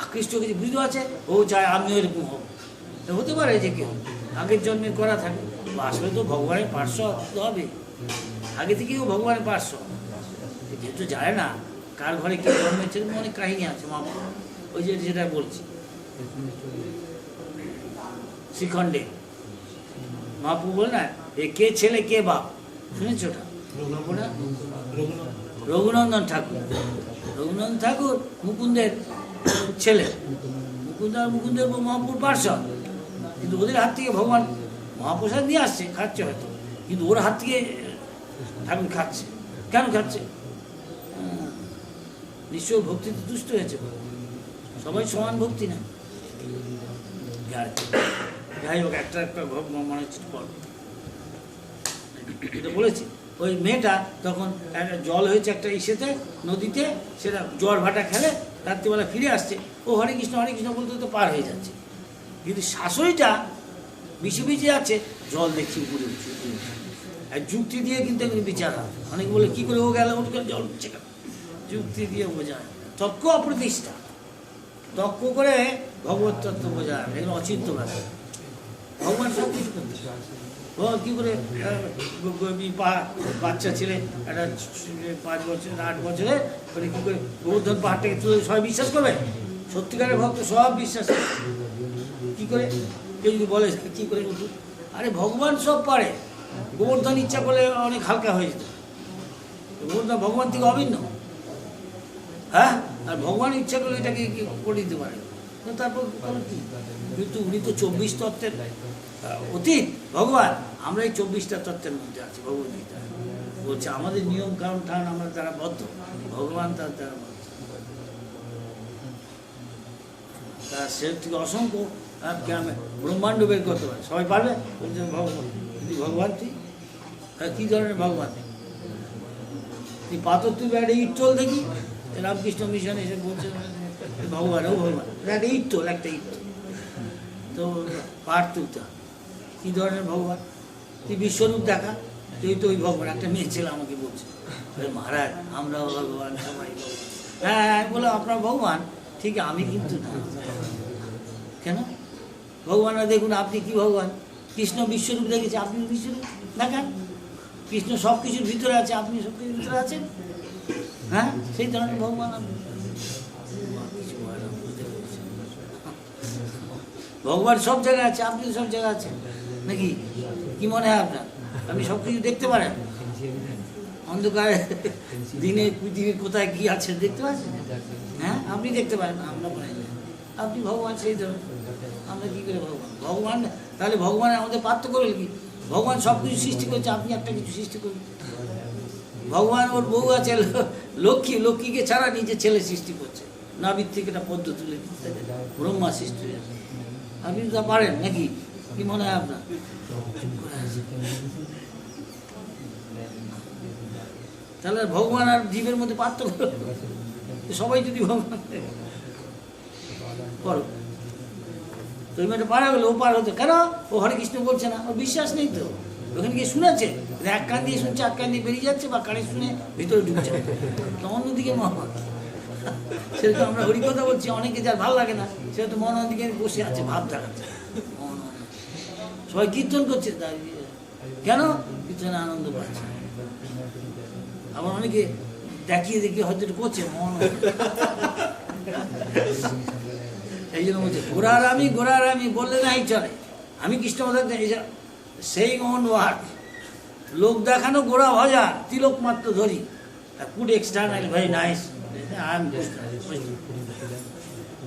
আকৃষ্ট হয়েছে, বুঝতে পারছে ও চায় আমিও এরকম হব। তো হতে পারে যে কেউ আগের জন্মের করা থাকে, আসলে তো ভগবানের পার্শ্ব হবে, আগে থেকেও ভগবানের পার্শ্ব, যেহেতু যায় না কার ঘরে কে জন্মেছে, অনেক কাহিনী আছে মহাপ্রভু, ওই যে যেটা বলছি শ্রীখণ্ডে মহাপ্রভু বলে না, এ কে ছেলে কে বাপ, শুনেছ ওটা? রঘুনন্দন ঠাকুর, রঘুনন্দন ঠাকুর মুকুন্দের ছেলে, মুকুন্দের মহাপ্রভুর পার্ষদ, কিন্তু ওদের হাত থেকে ভগবান মহাপ্রসাদ নিয়ে আসছে, খাচ্ছে হয়তো, কিন্তু ওর হাত থেকে ঠাকুর খাচ্ছে। কেন খাচ্ছে? নিশ্চয় ভক্তিতে তুষ্ট হয়েছে, সবাই সমান ভক্তি না। যাই হোক, একটা মনে হচ্ছে এটা বলেছি, ওই মেয়েটা তখন একটা জল হয়েছে একটা ইসেতে নদীতে, সেটা জ্বর ভাটা খেলে রাত্রিবেলা ফিরে আসছে, ও হরে কৃষ্ণ বলতে তো পার হয়ে যাচ্ছে, কিন্তু শাশুড়িটা বিষে ভিজে আছে, জল দেখছি উপরে উঠছে, আর যুক্তি দিয়ে কিন্তু বিচার হয়। অনেকে বলে কী করে ও গেল, ওর জল উঠছে কেন, যুক্তি দিয়ে বোঝায়, তর্ক অপ্রতিষ্ঠা, তর্ক করে ভগবত তত্ত্ব বোঝায়, এগুলো অচিন্ত ভাষা। ভগবান সব কিছু করতে কী করে বাচ্চা ছেলে একটা 5 বছর 8 বছরে মানে কী করে গোবর্ধন পাহাড়টাকে তুলে সবাই বিশ্বাস করবে? সত্যিকারের ভক্ত সব বিশ্বাস করে। কী করে কেউ যদি বলে কী করে উঠু, আরে ভগবান সব পারে, গোবর্ধন ইচ্ছা করলে অনেক হালকা হয়ে যেত, গোবর্ধন ভগবান থেকে অভিন্ন, হ্যাঁ, আর ভগবান ইচ্ছা করলে এটাকে করে দিতে পারে। তারপর কিন্তু উনি তো 24 তত্ত্বের অতীত ভগবান, আমরা এই 24টা তত্ত্বের মধ্যে আছি। ভগবদ্গীতা বলছে আমাদের নিয়ম কারণ কারণ আমরা তারা বদ্ধ, ভগবান তার দ্বারা বদ্ধ। তার সে থেকে অসংখ্য ব্রহ্মাণ্ড বের করতে পারে, সবাই পারবে? বলছে ভগবান, ভগবান তুই কী ধরনের ভগবান? তুই পাথর তুই একটা ইট তোল দেখি, রামকৃষ্ণ মিশন এসে বলছে ভগবান, ও ভগবান একটা ইট তোল, একটা ইট তো পাহাড় তুলতে হবে। কী ধরনের ভগবান? তুই বিশ্বরূপ দেখা, তুই তো ওই ভগবান। একটা মেয়ে ছেলে আমাকে বলছে, মহারাজ আমরাও ভগবান, সবাই ভগবান। হ্যাঁ বলে আপনার ভগবান ঠিক, আমি কিন্তু না। কেন ভগবান? দেখুন আপনি কি ভগবান? কৃষ্ণ বিশ্বরূপ দেখেছে, আপনি বিশ্বরূপ দেখান। কৃষ্ণ সব কিছুর ভিতরে আছে, আপনি সব কিছুর ভিতরে আছেন, হ্যাঁ সেই ধরনের ভগবান আপনি। ভগবান সব জায়গায় আছে, আপনি সব জায়গায় আছেন নাকি? কি মনে হয় আপনার? আপনি সব কিছু দেখতে পারেন? অন্ধকারে দিনে পৃথিবীর কোথায় কি আছে দেখতে পাচ্ছেন? হ্যাঁ আপনি দেখতে পারেন, আমরা পাই না। আপনি ভগবান সেই ধরনের, আমরা কী করে ভগবান? ভগবান তাহলে ভগবান আমাদের পার্থক্য করবে কি? ভগবান সব কিছু সৃষ্টি করছে, আপনি একটা কিছু সৃষ্টি করবেন। ভগবান ওর বউ আছে লক্ষ্মী, লক্ষ্মীকে ছাড়া নিজে ছেলে সৃষ্টি করছে, নাভির থেকে একটা পদ্ম তুলে ব্রহ্মা সৃষ্টি হয়ে যাবে। আপনি তা পারেন নাকি? কি মনে হয় আপনার? তাহলে ভগবান আর জীবের মধ্যে পার্থক্য, সবাই যদি ভগবান করো, তুমি একটা পারা গেলো, ও পার হতো কেন? ও হরে কৃষ্ণ বলছে না, ওর বিশ্বাস নেই তো, ওখানে গিয়ে শুনেছে, এক কান দিয়ে শুনছে, এক কান দিয়ে বেরিয়ে যাচ্ছে, বা কানে শুনে ভিতরে ঢুকছে, তো অন্যদিকে মহা। সেরকম আমরা হরিকথা বলছি, অনেকে যার ভালো লাগে না, সে তো মন দিকে বসে আছে, ভাব দেখাচ্ছে, সবাই কীর্তন করছে, দাঁড়িয়ে কেন কীর্তনে আনন্দ পাচ্ছে। আবার অনেকে দেখিয়ে দেখিয়ে হয়তো একটু করছে মন, এই জন্য বলছে গোড়ার আমি বললে নাই চলে। আমি কৃষ্ণ সেই অন ওয়ার্ড, লোক দেখানো গোড়া ভজা, তিলক মাত্র ধরি, কুড এক্সটার্নাল ভেরি নাইস,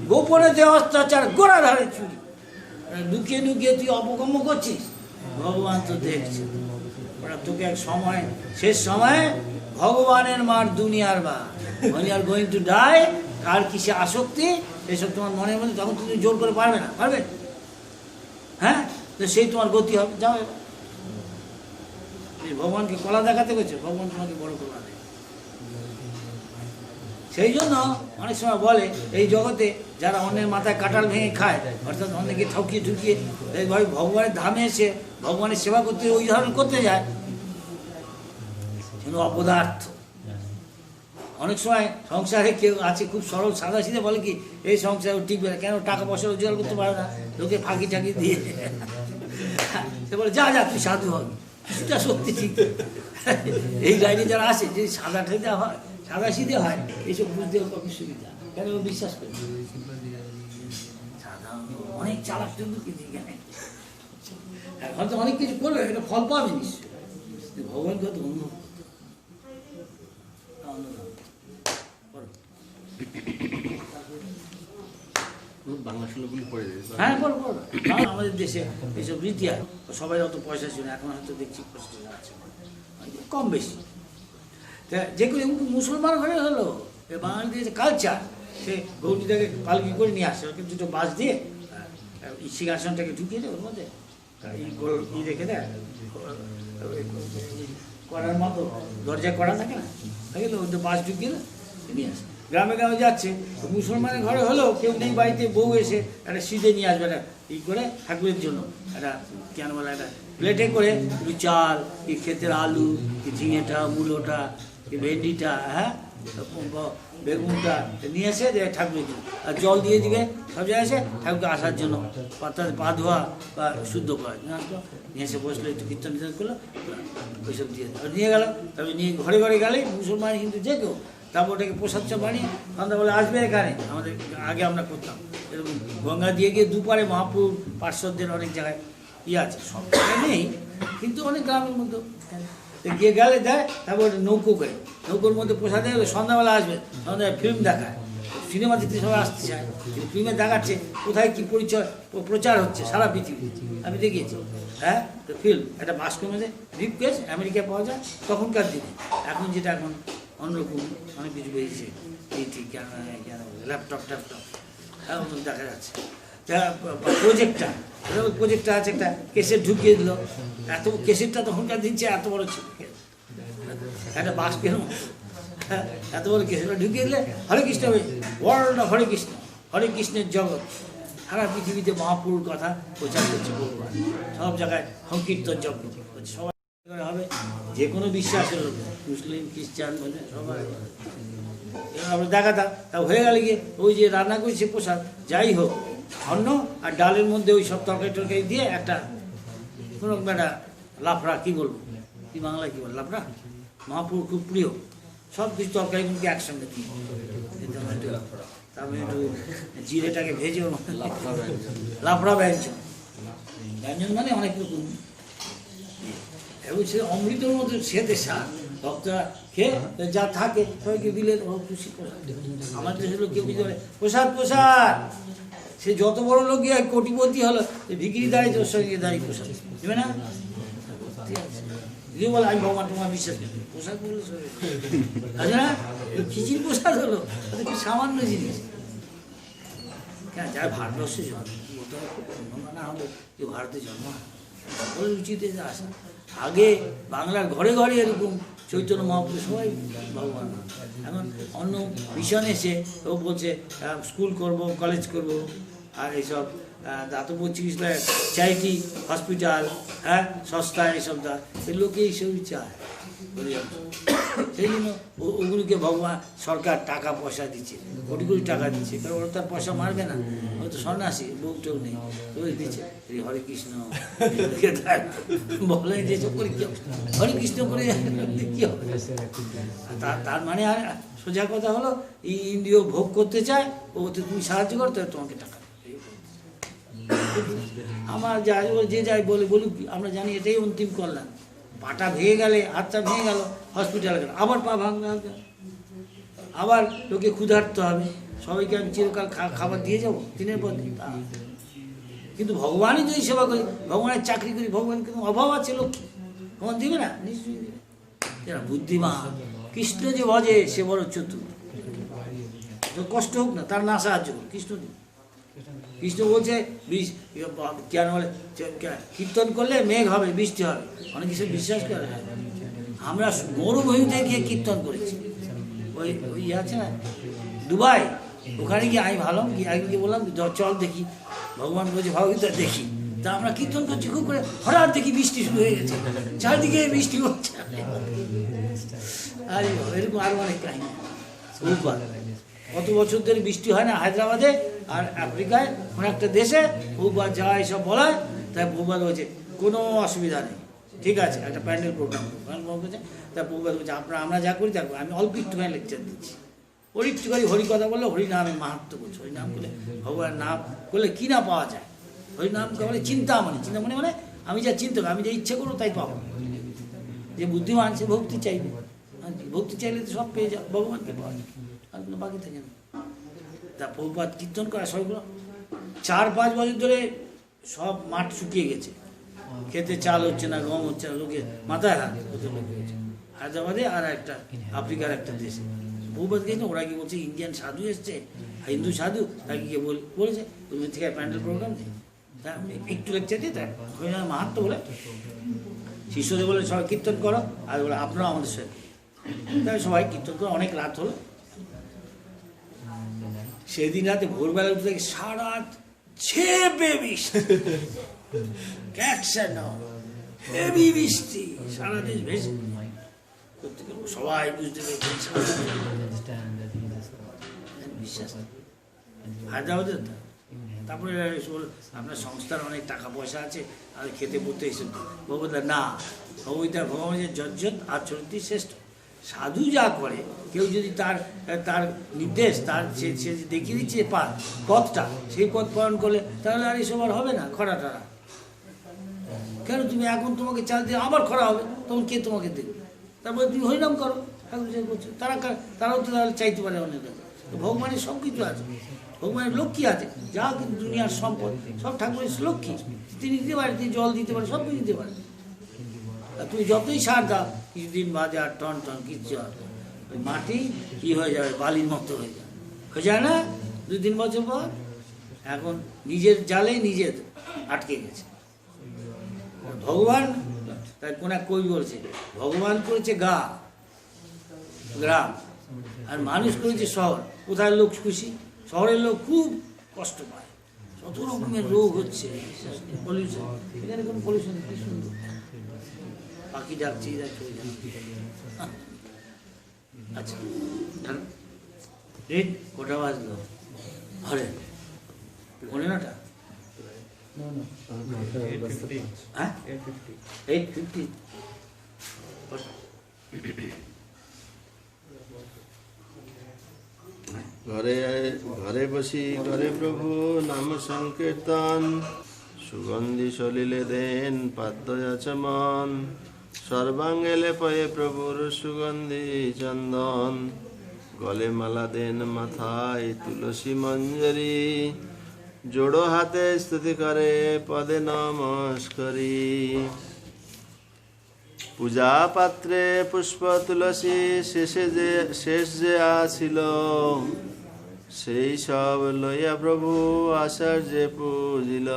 গোপনে যে অত্যাচার গোড়া ধারে চুরি, লুকিয়ে লুকিয়ে তুই অপকর্ম করছিস, ভগবান তো দেখছে। ওরা তোকে এক সময়, শেষ সময়ে ভগবানের মার দুনিয়ার মা, when you are going to die, কার কিসে আসক্তি এসব তোমার মনের মধ্যে, তখন তুমি জোর করে পারবে না, পারবে? হ্যাঁ, তো সেই তোমার গতি হবে, যাও এবার। ভগবানকে কলা দেখাতে গেছে, ভগবান তোমাকে বড় কলা দেয়। সেই জন্য অনেক সময় বলে এই জগতে যারা অন্যের মাথায় কাঁঠাল ভেঙে খায়, অর্থাৎ অনেকে ঠকিয়ে ঠুকিয়ে এইভাবে ভগবানের ধামে এসে ভগবানের সেবা করতে ওই ধরনের করতে যায়, কিন্তু অপদার্থ। অনেক সময় সংসারে কেউ আছে খুব সরল সাদা সিধে, বলে কি এই সংসারে টিকবে না, কেন টাকা পয়সা রোজগার করতে পারে না, লোকে ফাঁকি টাকি দিয়ে, সে বলে যা যা তুই সাধু হবি, কিছুটা সত্যি ঠিক। এই লাইনে যারা আসে, যদি সাদা ঠেদা হয়, সাদা সিধে হয়, এইসব বুঝতে কত সুবিধা, কেন বিশ্বাস করি সাদা অনেক চালাক কিন্তু কিছু জ্ঞানে হয়তো অনেক কিছু করবে, এটা ফল পাবে নিশ্চয়, ভগবান কত অন্য হ্যাঁ বল বল। আমাদের দেশে এইসব রীতি আর সবাই অত পয়সা ছিল, এখন হয়তো দেখছি আছে কম বেশি। তা যেগুলো মুসলমান ঘরে হলো, বাঙালিদের যে কালচার, সে গৌরীটাকে পালকি করে নিয়ে আসে, ওকে দুটো বাস দিয়ে সিংহাসনটাকে ঢুকিয়ে দেয়, ওর মধ্যে ই রেখে দেয়, করার মতো দরজা করা থাকে না, থাকলে ওদের বাস ঢুকিয়ে দেয়, নিয়ে আসে। গ্রামে গ্রামে যাচ্ছে, মুসলমানের ঘরে হলেও কেউ নেই বাড়িতে, বউ এসে একটা সিধে নিয়ে আসবে, একটা ই করে ঠাকুরের জন্য একটা কেন বলে একটা প্লেটে করে একটু চাল, কি ক্ষেতের আলু, কি ঝিঙেটা, মূলোটা, কি ভেন্ডিটা, হ্যাঁ বেগুনটা নিয়ে এসে ঠাকুরের জন্য, আর জল দিয়ে দিবে সব জায়গায় এসে ঠাকুরকে আসার জন্য, তার পা ধোয়া বা শুদ্ধ করা নিয়ে এসে বসলো, একটু কীর্তন টীর্তন করলো, ওইসব দিয়ে নিয়ে গেল। তবে নিয়ে ঘরে ঘরে গেলে মুসলমান হিন্দু যে কেউ, তারপর ওটাকে প্রসাদ বানিয়ে আমরা বলে আসবে এখানে, আমাদের আগে আমরা করতাম এরকম, গঙ্গা দিয়ে গিয়ে দুপারে মহাপুর পার্শ্বদের অনেক জায়গায় ইয়ে আছে, সব জায়গায় নেই কিন্তু অনেক গ্রামের মধ্যে গিয়ে গেলে দেয়। তারপর নৌকো করে, নৌকোর মধ্যে প্রসাদ হলে সন্ধ্যাবেলা আসবে, সন্ধ্যায় ফিল্ম দেখায়, সিনেমা দেখতে সবাই আসতে চায়, ফিল্মে দেখাচ্ছে কোথায় কী পরিচয় প্রচার হচ্ছে সারা পৃথিবী, আমি দেখিয়েছি। হ্যাঁ, তো ফিল্ম একটা বাস্কের মধ্যে ব্রিফকেস আমেরিকায় পাওয়া যায় তখনকার দিনে, এখন যেটা এখন অন্যরকম অনেক কিছু বেরিয়েছে, এই ঠিক ল্যাপটপ দেখা যাচ্ছে। প্রজেক্টটা আছে, একটা কেসেট ঢুকিয়ে দিল, এত কেসেটটা তখনকার দিচ্ছে এত বড় ছিল, একটা বাস্কের এত বড় কেসেটটা ঢুকিয়ে দিলে হরে কৃষ্ণ, ওয়ার্ল্ড অফ হরে কৃষ্ণ, হরে কৃষ্ণের জগৎ, সারা পৃথিবীতে মহাপুরুর কথা প্রচার করছে, সব জায়গায় সংকীর্তন জপ করছে, সবাই হবে, যে কোনো বিশ্বাসের লোক, মুসলিম খ্রিস্টান বলে সবাই আমরা দেখাতাম। তা হয়ে গেলে গিয়ে ওই যে রান্না করেছে প্রসাদ, যাই হোক অন্ন আর ডালের মধ্যে ওই সব তরকারি টরকারি দিয়ে একটা কোনো একটা লাফড়া, কী বলবো, কি বাংলায় কী বল, লাফড়া মহাপুর খুব প্রিয়, সব কিছু তরকারিগুলোকে একসঙ্গে দিয়ে তারপরে একটু জিরেটাকে ভেজে লাফড়া ব্যঞ্জন, ব্যঞ্জন মানে অনেক রকম, এবং সে অমৃতের মতো সেতে স্বাদ, ভক্তরা খেয়ে যা থাকে সবাইকে দিলে খুশি। আমার দেশের লোক কেউ বুঝতে পারে প্রসাদ প্রসাদ, সে যত বড় লোক গিয়ে কোটিপতি হলো, ভিকিরি দাঁড়িয়ে তোর সঙ্গে দাঁড়িয়ে প্রসাদ দেবে না, যে বলে আমি ভগবান তোমার বিশ্বাস করি, প্রসাদ বললে আছে না, খিচির প্রসাদ হলো, তাদের খুব সামান্য জিনিস। কেন যারা ভারতবর্ষে জন্ম, ওটা না হলে যে ভারতে জন্ম ওই উচিতে আসে। আগে বাংলার ঘরে ঘরে এরকম চৈতন্য মহাপুরুষ সবাই ভগবান। এখন অন্য মিশন এসে ও বলছে স্কুল করব, কলেজ করব, আর এইসব দাতব্য চিকিৎসা চ্যারিটি হসপিটাল, হ্যাঁ, সস্তা এইসব লোকে এইসবই চায়। সেই জন্য ওগুলিকে ভগবান সরকার টাকা পয়সা দিচ্ছে, কোটি কোটি টাকা দিচ্ছে, কারণ ওরা তার পয়সা মারবে না, ও তো সন্ন্যাসী, বউ টেউ নেই, ওই দিচ্ছে হরে কৃষ্ণ বলে যেসব করে কি হবে, হরে কৃষ্ণ করে কি হবে। তার মানে আর সোজা কথা হলো, এই ইন্দ্রিয় ভোগ করতে চায়, ওতে তুমি সাহায্য করতে হবে, তোমাকে টাকা। আমার যাই যে যাই বলে বলুক, আমরা জানি এটাই অন্তিম কল্যাণ। পাটা ভেঙে গেলে, হাতটা ভেঙে গেল, হসপিটালে গেল, আবার পা ভাঙবে, আবার লোকে ক্ষুধার্ত হবে, সবাইকে আমি চিরকাল খাবার দিয়ে যাবো দিনের পর দিন। কিন্তু ভগবানই যদি সেবা করি, ভগবানের চাকরি করি, ভগবান কিন্তু অভাব আছে লোক, ভগবান দিবে না? নিশ্চয়ই দিবে। যারা বুদ্ধিমান, কৃষ্ণ যে ভজে সে বড় চতুর, কষ্ট হোক না, তার না সাহায্য করুন, কৃষ্ণ দিবে। কৃষ্ণ বলছে কেন বলে কীর্তন করলে মেঘ হবে, বৃষ্টি হবে, অনেক কিছু বিশ্বাস করে। আমরা মরুভূমিতে গিয়ে কীর্তন করেছি, ওই ওই আছে না দুবাই, ওখানে গিয়ে আমি ভালো একদিকে বললাম চল দেখি, ভগবান বলছে ভগবদ্গীতা দেখি, তা আমরা কীর্তন করছি, খুব করে হঠাৎ দেখি বৃষ্টি শুরু হয়ে গেছে, চারদিকে বৃষ্টি হচ্ছে। আর এরকম আরো অনেক কাহিনী। কত বছর ধরে বৃষ্টি হয় না হায়দ্রাবাদে আর আফ্রিকায় কোনো একটা দেশে, বহুবার যাওয়া এইসব বলায়, তাই বহুবার বলছে কোনো অসুবিধা নেই, ঠিক আছে, একটা প্যান্ডেল প্রোগ্রাম করছে, তাই বহুবার বলছে আমরা যা করি দেখো, আমি অল্প একটুখানি লেকচার দিচ্ছি, ওর একটুখানি হরি কথা বললে হরিনামে মাহাত্ম করছে, হরিনাম করলে ভগবানের নাম করলে কী না পাওয়া যায়। হরিনাম বলে চিন্তামণি, চিন্তামণি মানে আমি যা চিন্তা করি, আমি যা ইচ্ছে করবো তাই পাবো। যে বুদ্ধিমান সে ভক্তি চাইবে, ভক্তি চাইলে তো সব পেয়ে যাও, ভগবানকে পাওয়া যায়, আর কোনো বাকি থাকে না। তা প্রভুপাদ কীর্তন করা সবগুলো 4-5 বছর ধরে সব মাঠ শুকিয়ে গেছে, খেতে চাল হচ্ছে না, গম হচ্ছে না, লোকে মাথায় হাত হতে লোক হয়েছে হায়দ্রাবাদে আর একটা আফ্রিকার একটা দেশে। প্রভুপাদ কিন্তু ওরা কি বলছে ইন্ডিয়ান সাধু এসছে, হিন্দু সাধু, তাকে গিয়ে বলেছে তুমি থেকে প্যান্ডেল প্রোগ্রাম দিই, হ্যাঁ একটু লেকচার দিয়ে তাই মাহাত্ম বলে শিষ্যদের বলে সবাই কীর্তন করো, আর বলে আপনারাও আমাদের সাথে, তাই সবাই কীর্তন করো, অনেক রাত হলো। সেদিন রাতে ভোরবেলা উঠে দেখি সারা ছেপে বৃষ্টি, হেভি বৃষ্টি, সারা দেশ ভেসে, সবাই বুঝতে পেরেছে বিশ্বাস হায়দ্রাবাদের। তারপরে আপনার সংস্থার অনেক টাকা পয়সা আছে, আর খেতে পড়তে এসে ভগবতা না, ভগবানের যজ্জত আর চরিত্রই শ্রেষ্ঠ। সাধু যা করে, কেউ যদি তার নির্দেশ, তার সে দেখিয়ে দিচ্ছে পথটা, সেই পথ পালন করলে তাহলে আর এসব আর হবে না খরা টরা। কেন তুমি এখন তোমাকে চাল দিয়ে আবার খরা হবে, তখন কে তোমাকে দেবে? তারপরে তুমি হরিনাম করো, ঠাকুর যে করছো, তারাও তো তাহলে চাইতে পারে অনেক কাছে। তো ভগবানের সব কিছু আছে, ভগবানের লক্ষ্মী আছে, যা কিন্তু দুনিয়ার সম্পদ সব ঠাকুরের লক্ষ্মী, তিনি দিতে পারে, তিনি জল দিতে পারে, সব কিছু দিতে পারে। তুমি যতই সার দাও, কিছুদিন বাদে আর টন কিচ্ছু আর ওই মাটি কি হয়ে যাবে, বালির মতো হয়ে যায় না 2-3 বছর পর। এখন নিজের জালে নিজে আটকে গেছে। ভগবান, তাই কোন এক কবি বলছে, ভগবান করেছে গ্রাম, আর মানুষ করেছে শহর। কোথায় লোক খুশি? শহরের লোক খুব কষ্ট পায়, কত রকমের রোগ হচ্ছে, পলিউশন। এখানে কোনো পলিউশন, কি সুন্দর পাখি ডাকছি, আচ্ছা রেট কটা বাজলো? হরে পৌনে 9টা, হ্যাঁ 8:50। ঘরে বসি ঘরে প্রভু নাম সংকীর্তন, সুগন্ধি সলিলে দেন পাদ্য আচমন, সর্বাঙ্গেলে পয়ে প্রভুর সুগন্ধি চন্দন, গলে মালা দেন মাথায় তুলসী মঞ্জরি, জোড়ো হাতে স্তুতি করে পদে নমস্করি, পূজা পাত্রে পুষ্প তুলসী শেষ যে আসিল, সেই সব লইয়া প্রভু আচার্যে পূজিল,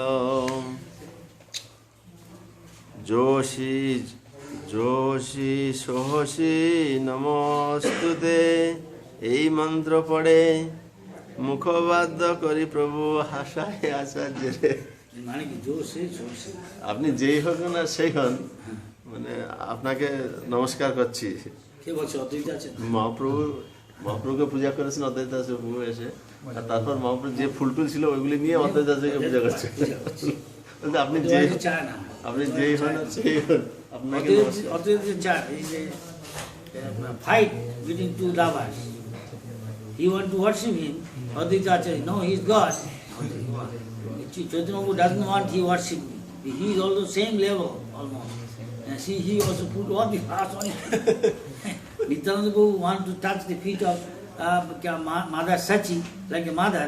যোশী সহসী নমস্তুতে, এই মন্ত্র পড়ে মুখবাদ্য করি প্রভু হাসায় আচার্যের। মানে কি জোর সে আপনি যেই হোক না সেই হন, মানে আপনাকে নমস্কার করছি। কে বলছে অদ্বৈত আছেন? মহাপ্রভুকে পূজা করেছেন অদ্বৈত দাস প্রভু এসে, আর তারপর মহাপ্রভু যে ফুল টুল ছিল ওইগুলি নিয়ে অদ্বৈত দাসকে পূজা করছে। বলছে, আপনি যেই চায় না, আপনি যেই হন সেই হন, আপনাকে নমস্কার। অদ্বৈত চায় is a fight between two lovers. He want to worship him. Advaita Acharya, no, he is God. Chaitanya Prabhu doesn't want he worship me. He is also same level almost. And see, he also put all the fast on him. Nityananda Prabhu want to touch the feet of Mother Sachi, like a mother.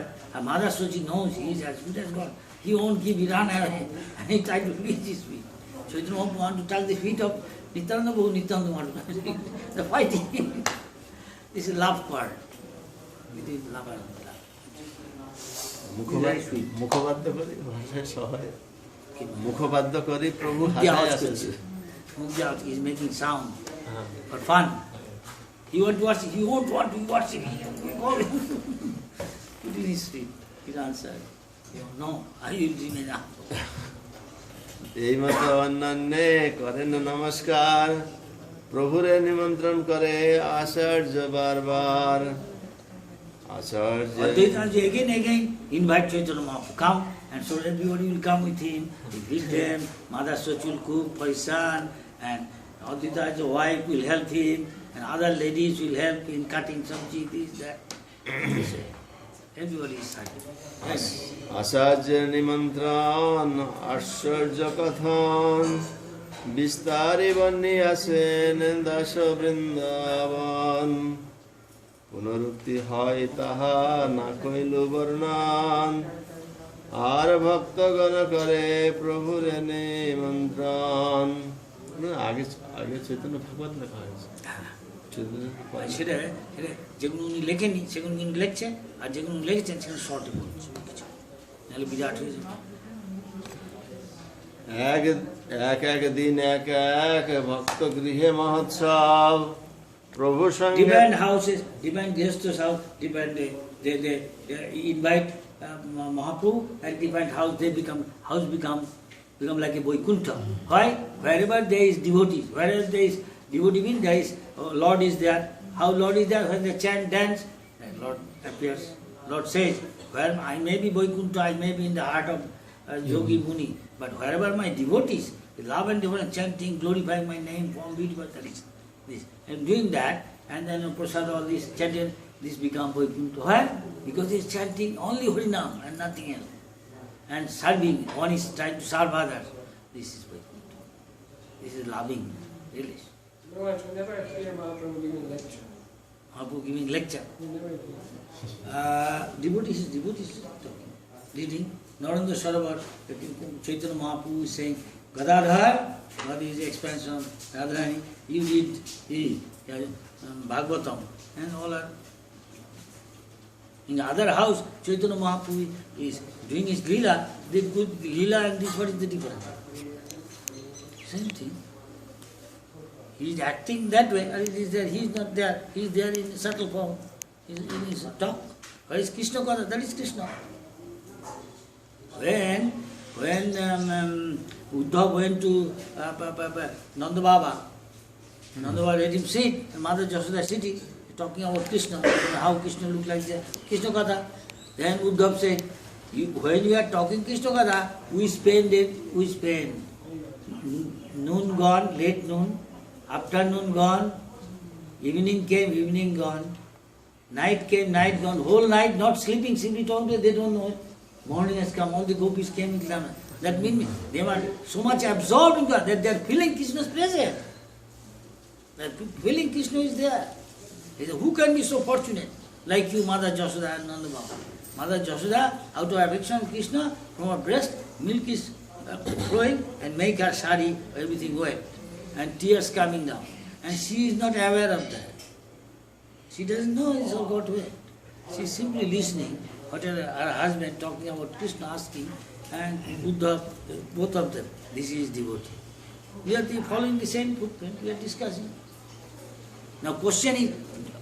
Mother Sachi knows he is as good as God. He won't give, he run away. And he tried to reach his feet. Chaitanya Prabhu want to touch the feet of Nityananda Prabhu, Nityananda want to touch the fighting. This is love part. It is love and love. মুখবাদ্য করি ভাষায় সহায়, মুখবাদ্য করি প্রভু হাসায় আচার্য। Mukhyat is making sound for fun. He want to worship, he won't want to worship. Put in his feet. His answer, no, I will remain up. এই মতো অন্যান্যে করেন নমস্কার, প্রভুরে নিমন্ত্রণ করে আচার্য বারবার। আচার্য Advaita again invite Chaitanya Mahaprabhu, come, and so everybody will come with him. He feed them, Mother Sachi will cook for his son, and Advaita's wife will help him, and other ladies will help in cutting sabji, this, that. Everybody is happy. Yes. আচার্যের নিমন্ত্রণ আশ্চর্য কথন, বিস্তারে বর্ণিয়াছেন দাস বৃন্দাবন। পুনরুক্তি হয় তাহা না কইল বর্ণন, আর ভক্তগণ করে প্রভুরে নিমন্ত্রণ। আগে আগে চৈতন্য ভাগবত লেখা হয়েছে। সেটা যেগুলো উনি লেখেনি সেগুলো উনি লিখছেন, আর যেগুলো উনি লিখেছেন সেগুলো শর্টে বলছে, নাহলে বিরাট হয়ে যাবে। এক দিন এক ভক্ত গৃহে মহোৎসব, প্রভু সঙ্গে Different houses, different guest house, different they invite Mahaprabhu, and different house become like a Vaikuntha. Why? Wherever there is devotees, wherever there is devotee means there is Lord is there. How Lord is there? When they chant, dance, then Lord appears. Lord says, where I may be Vaikuntha, I may be in the heart of Yogi Muni, but wherever my devotees, love and devotion, chanting, glorifying my name, form beautiful, that is this. And doing that, and then prasad, all this chanting, this become Vaikuntha. Why? Because he is chanting only Harinam and nothing else. And serving, one is trying to serve others. This is Vaikuntha. This is loving relation. No, I should never hear Mahaprabhu giving lecture. Mahaprabhu giving lecture. You never hear. Devotees talking, reading. Narendra Sarovar, Chaitanya Mahaprabhu is saying, Gadadhar, what is the expansion of Radharani? You read Bhagavatam, and all are. In the other house, Chaitanya Mahaprabhu is doing his lila, the good lila and this, what is the difference? Same thing. He is acting that way, and he is not there. He is there in subtle form, in his talk. Where is Krishna Kada? That is Krishna. When Uddhav went to Nanda Baba let him sit, and Mother Jasoda sitting, talking about Krishna, how Krishna looked like that, Krishna Katha. Then Uddhav said, when you are talking Krishna Katha, we spend. Noon gone, late noon, afternoon gone, evening came, evening gone, night came, night gone, whole night not sleeping, simply talking, they don't know it. Morning has come, all the gopis came in Krishna. That means they were so much absorbed into that they are feeling Krishna's presence. That feeling Krishna is there. They say, who can be so fortunate like you, Mother Jasoda and Nanda Baba? Mother Jasoda, out of affection of Krishna, from her breast, milk is flowing and make her sari, everything wet, and tears coming down. And she is not aware of that. She doesn't know it's all got wet. She is simply listening. Whatever her husband talking about Krishna asking, and Buddha, both of them, this is devotee. We are following the same footprint, we are discussing. Now question is,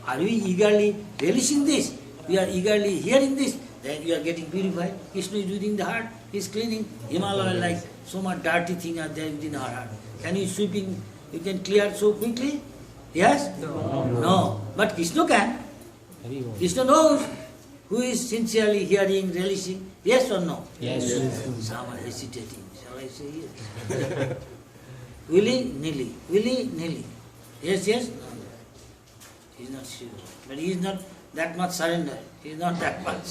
are we eagerly relishing this, we are eagerly hearing this, then you are getting purified. Krishna is within the heart, he is cleaning. Himalaya like so much dirty thing are there within our heart. Can you sweeping, you can clear so quickly? Yes? No. But Krishna can. Krishna knows who is sincerely hearing, relishing. Yes or no? Yes. Some are hesitating. Shall I say yes? Willy-nilly. Willy-nilly. Yes, yes? No. He is not sure. But he is not that much surrender. He is not that much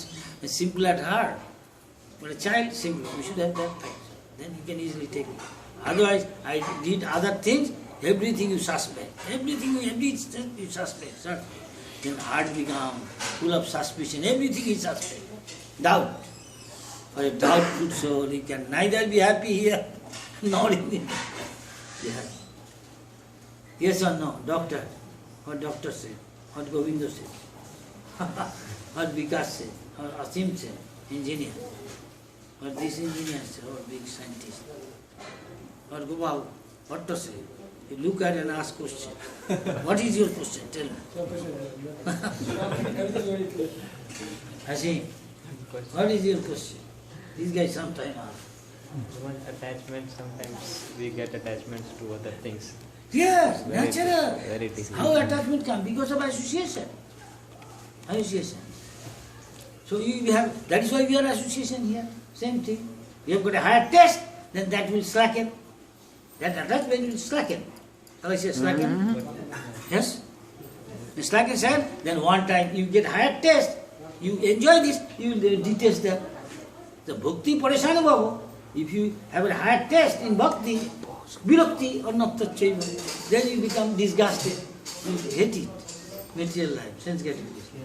simple at heart. But a child, simple. We should have that faith. Then he can easily take it. Otherwise, I did other things, everything you suspect. Every step you suspect. Then heart become full of suspicion. Everything is suspect. Doubt. For a doubtful soul, he can neither be happy here nor in the yeah. Yes or no? Doctor. What doctor said? What Govinda said? What Vikas said? What Asim said? Engineer. What this engineer said? What big scientist? What Gopal? What to say? You look at and ask question. What is your question? Tell me. Everything very clear. Asim, what is your question? This guy sometime ask. Attachment, sometimes we get attachments to other things. Yes, Very natural. very difficult. How attachment comes? Because of association. Association. So you have, that is why we are association here. Same thing. You have got a higher taste, then that will slacken. That attachment will slacken. Shall I say slacken? Yes? The slacken said, then one time you get higher taste, you enjoy this, you will detest that. The bhakti parishana babu. If you have a higher taste in bhakti, virakti or not touchable, then you become disgusted. You hate it. Material life, sense gratification.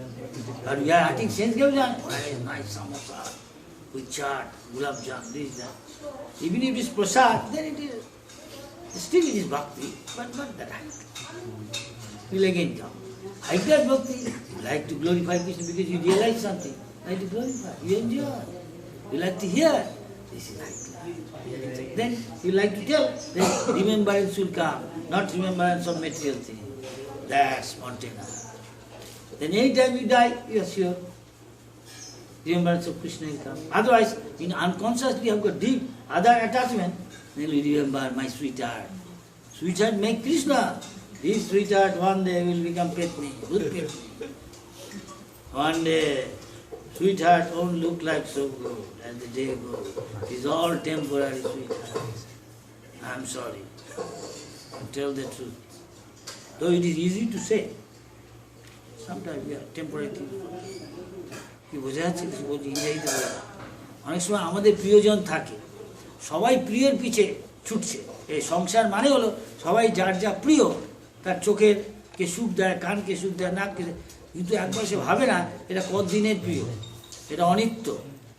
But we are eating sense gratification. Oh, nice samosa, with chaat, gulab jam, this, that. Even if it is prasad, then it is, still it is bhakti, but not that high. You will again come. High class bhakti, you like to glorify Krishna because you realize something. You like to glorify, you enjoy. You like to hear. This is high class. Then you like to tell, then remembrance will come, not remembrance of material thing. That's spontaneous. Then any time you die, you are sure remembrance of Krishna will come. Otherwise, in unconsciously you have got deep other attachment, then you remember my sweetheart. Sweetheart make Krishna. This sweetheart one day will become Petni, good Petni. One day, sweetheart won't look like so good as the day goes. It's all temporary, sweetheart. I'm sorry. Tell the truth. Though it is easy to say, sometimes we are temporary things. কি বোঝা যাচ্ছে কিছু বলছি ইংরেজিতে বলা অনেক সময় আমাদের প্রিয়জন থাকে সবাই প্রিয়ের পিছে ছুটছে এই সংসার মানে হলো সবাই যার যা প্রিয় তার চোখের কে সুখ দেয় কানকে সুখ দেয় নাককে কিন্তু একবার সে ভাবে না এটা কতদিনের প্রিয় এটা অনিত্য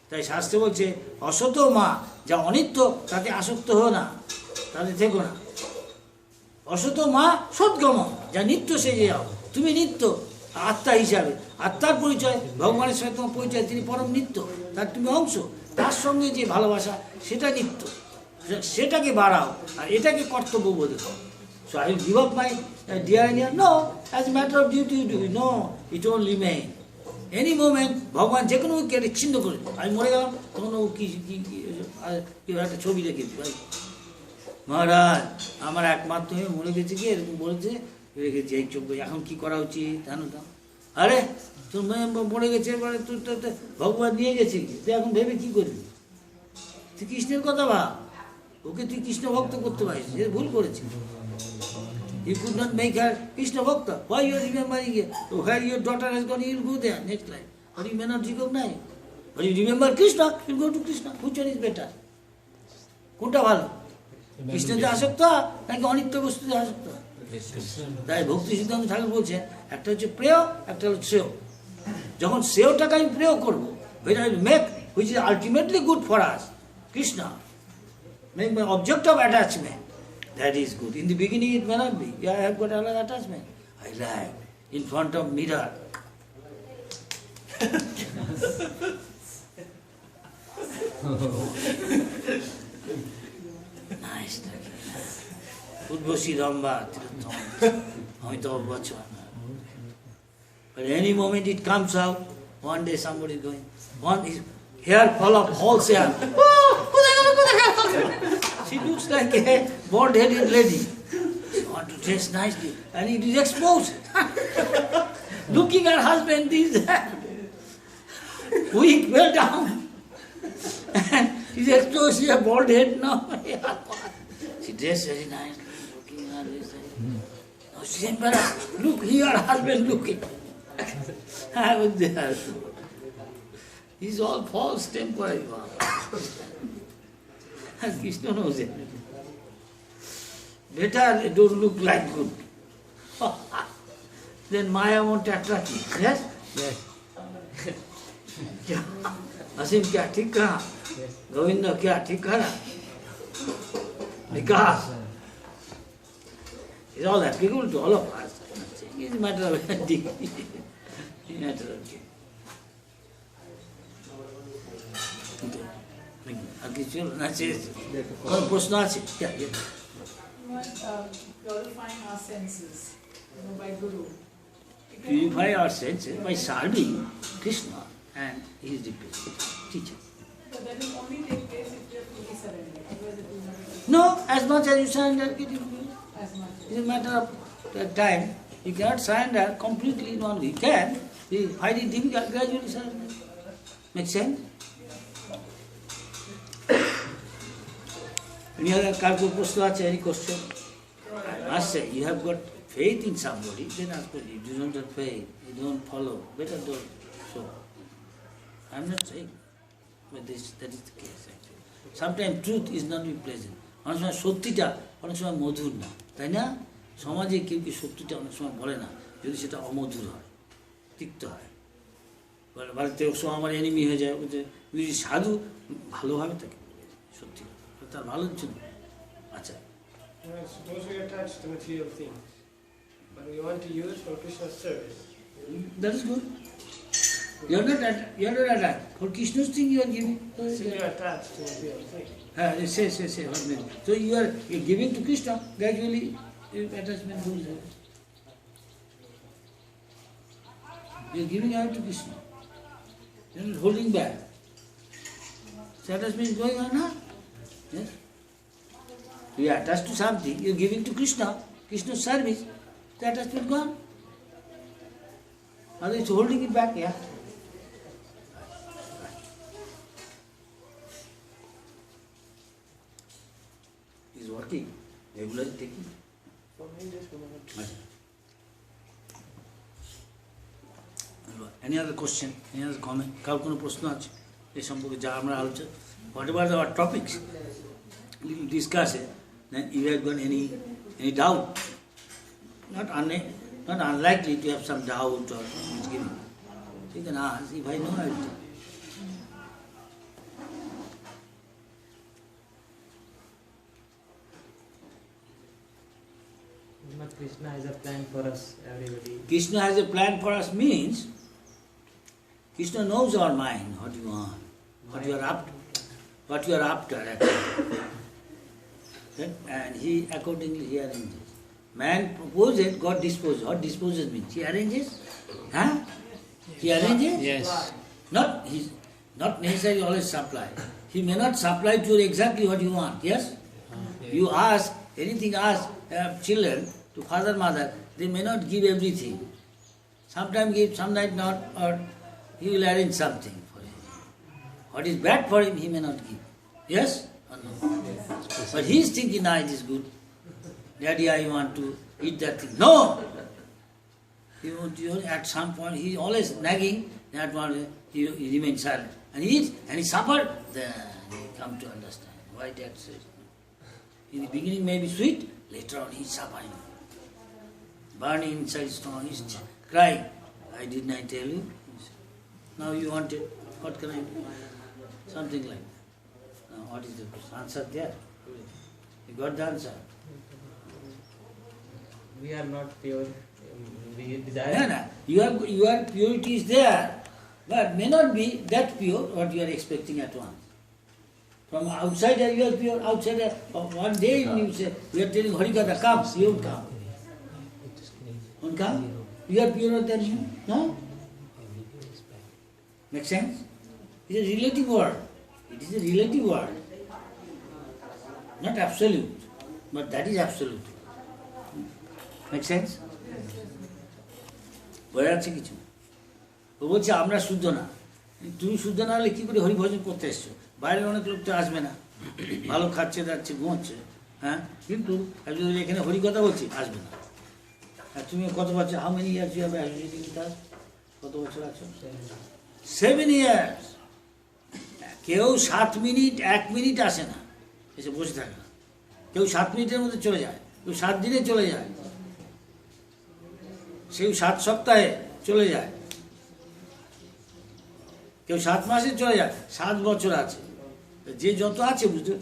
তাই শাস্ত্রে বলছে অসত মা যা অনিত্য তাতে আসক্ত হো না তাতে থেকো না অসত মা সদ্গম যা নিত্য সে যে যাও তুমি নিত্য আত্মা হিসাবে আত্মার পরিচয় ভগবানের সঙ্গে তোমার পরিচয় তিনি পরম নিত্য তার তুমি অংশ তার সঙ্গে যে ভালোবাসা সেটা নিত্য সেটাকে বাড়াও আর এটাকে কর্তব্য বোধ করো so I give up my dear ইন্ডিয়ার no as a matter of duty you do know it won't remain any moment ভগবান যে কোনো কেটে ছিন্ন করে আমি মরে গেলাম তখন ও কি একটা ছবি রেখে দিই মহারাজ আমার একমাত্র হয়ে মরে গেছে কি এরকম বলেছে রেখেছি এই চোখ এখন কি করা উচিত জানো তো আরে তোর মরে গেছে এবারে তুই তো ভগবান নিয়ে গেছে কি তুই এখন ভেবে কি করবি তুই কৃষ্ণের কথা ভাব ওকে তুই কৃষ্ণ ভক্ত করতে পারিস যে ভুল করেছিস You could not make her Krishna Bhakta. Why you are remembering it? Where your daughter has gone, you will go there next life. But you may not recognize. But you remember Krishna, you will go to Krishna. Which one is better? কোনটা ভালো কৃষ্ণতে আসক্ত নাকি অনিত্য বস্তুতে আসক্ত তাই ভক্তি সিদ্ধান্ত ঠাকুর বলছেন একটা হচ্ছে প্রেয় একটা হচ্ছে শ্রেয় যখন শ্রেয়টাকে আমি প্রেয় করবো which I will make which is ultimately good for us Krishna make my object of attachment that is good in the beginning it may not be yeah, I have got another attachment I like in front of mirror nice উদ্ভসী রম্বা হয়তো বছর but any moment it comes out One day somebody is going, one is hair fall off, whole hair. She looks like a bald-headed lady. She wants to dress nicely, and it is exposed. Looking at husband, this wig well down, and she's exposed. She has bald head now. She dressed very nicely, looking at this. Now she's embarrassed. Look, here husband looking. I was there. He's all false temporary. And Krishna knows it. Better don't look like good. Then Maya won't attract you. Yes? Yes. क्या असीम क्या ठीक कहा गोविंद क्या ठीक कहा विकास is all applicable to all of us. It's a matter of dignity. It's a matter of dignity. আর কিছু আছে কোন প্রশ্ন আছে Purifying our senses, by Guru. Purify our senses by serving Krishna and his teacher. But that will only take place if you are fully surrendered. Otherwise it will not take No, as much as you surrender, it will be. as much. It's a matter of time. You cannot surrender completely in one week. You can. You find it difficult, gradually surrender. Make sense? Any other any question? I must say, you have got faith in somebody, then ask for it. If you don't have faith, you don't follow, better don't. So, I'm not saying, but that is the case actually. Sometimes truth is not be pleasant. অনেক সময় সত্যিটা অনেক সময় মধুর না, তাই না? সমাজে কেউ কি সত্যিটা অনেক সময় বলে না, যদি সেটা অমধুর হয়, তিক্ত হয়। বাড়িতে সময় আমার এনিমি হয়ে যায়, যদি সাধু ভালোভাবে তাকে বলে সত্যি তার ভালোর জন্য। আচ্ছা, Suppose we are attached to material things, but we want to use for Krishna's service. that is good. You are not attached. For Krishna's thing you are giving. So we are attached to material things. Say. So you're giving to Krishna, gradually your attachment goes away. You're giving out to Krishna. You're not holding back. So attachment is going on, huh? Yes? You are attached to something, you're giving to Krishna, Krishna's service, the attachment gone. Otherwise it's holding it back, yeah? Is working, regularly taking. Any other question, any other comment? কার কোনো প্রশ্ন আছে এই সম্পর্কে যা আমরা আলোচনা, whatever our topics, we will discuss it. Then you have got any doubt? Not unlikely to have some doubt or misgiving. You can ask if I know everything. But Krishna has a plan for us, everybody. Krishna has a plan for us means Krishna knows our mind, what you want, what you are after actually. And he accordingly he arranges. Man proposes, God disposes. What disposes means? He arranges? Huh? He arranges? Yes. Not necessarily always supply. He may not supply to you exactly what you want, yes? You ask, anything ask children to father, mother, they may not give everything. Sometimes give, sometimes not, or he will arrange something for him. What is bad for him, he may not give. Yes or no? But he is thinking, it is good. Daddy, I want to eat that thing. No! At some point, he is always nagging, that one, he remains silent. And he eats, and he suffered, then he come to understand why that says. In the beginning may be sweet, later on he is suffering. Burning inside his stomach, he is crying. I did not tell you. Now you want it, what can I do? Something like that. Now what is the answer there? You got the answer? We are not pure. We desire. No. Your purity is there, but may not be that pure what you are expecting at once. From outsider you are pure, outsider, one day you say, we are telling Harikatha, come, you won't come. Won't come? You are purer than him, no? Make sense? It is a relative word. It is a relative word. Not absolute, but that is absolute. Make sense? বোঝা যাচ্ছে কিছু? ও বলছে আমরা শুদ্ধ না। তুমি শুদ্ধ না হলে কী করে হরিভজন করতে এসছো? বাইরের অনেক লোক তো আসবে না, ভালো খাচ্ছে যাচ্ছে ঘুমোচ্ছে, হ্যাঁ, কিন্তু একজন এখানে হরি কথা বলছি আসবে না। আর তুমি কত বছর, how many years you have associated with us? কত বছর আছো? 7 years। কেউ 7 মিনিট 1 মিনিট আসে না, এসে বসে থাকে না। কেউ 7 মিনিটের মধ্যে চলে যায়, কেউ 7 দিনে চলে যায়, কেউ 7 সপ্তাহে চলে যায়, কেউ 7 মাসে চলে যায়, 7 বছর আছে। যে যত আছে বুঝতে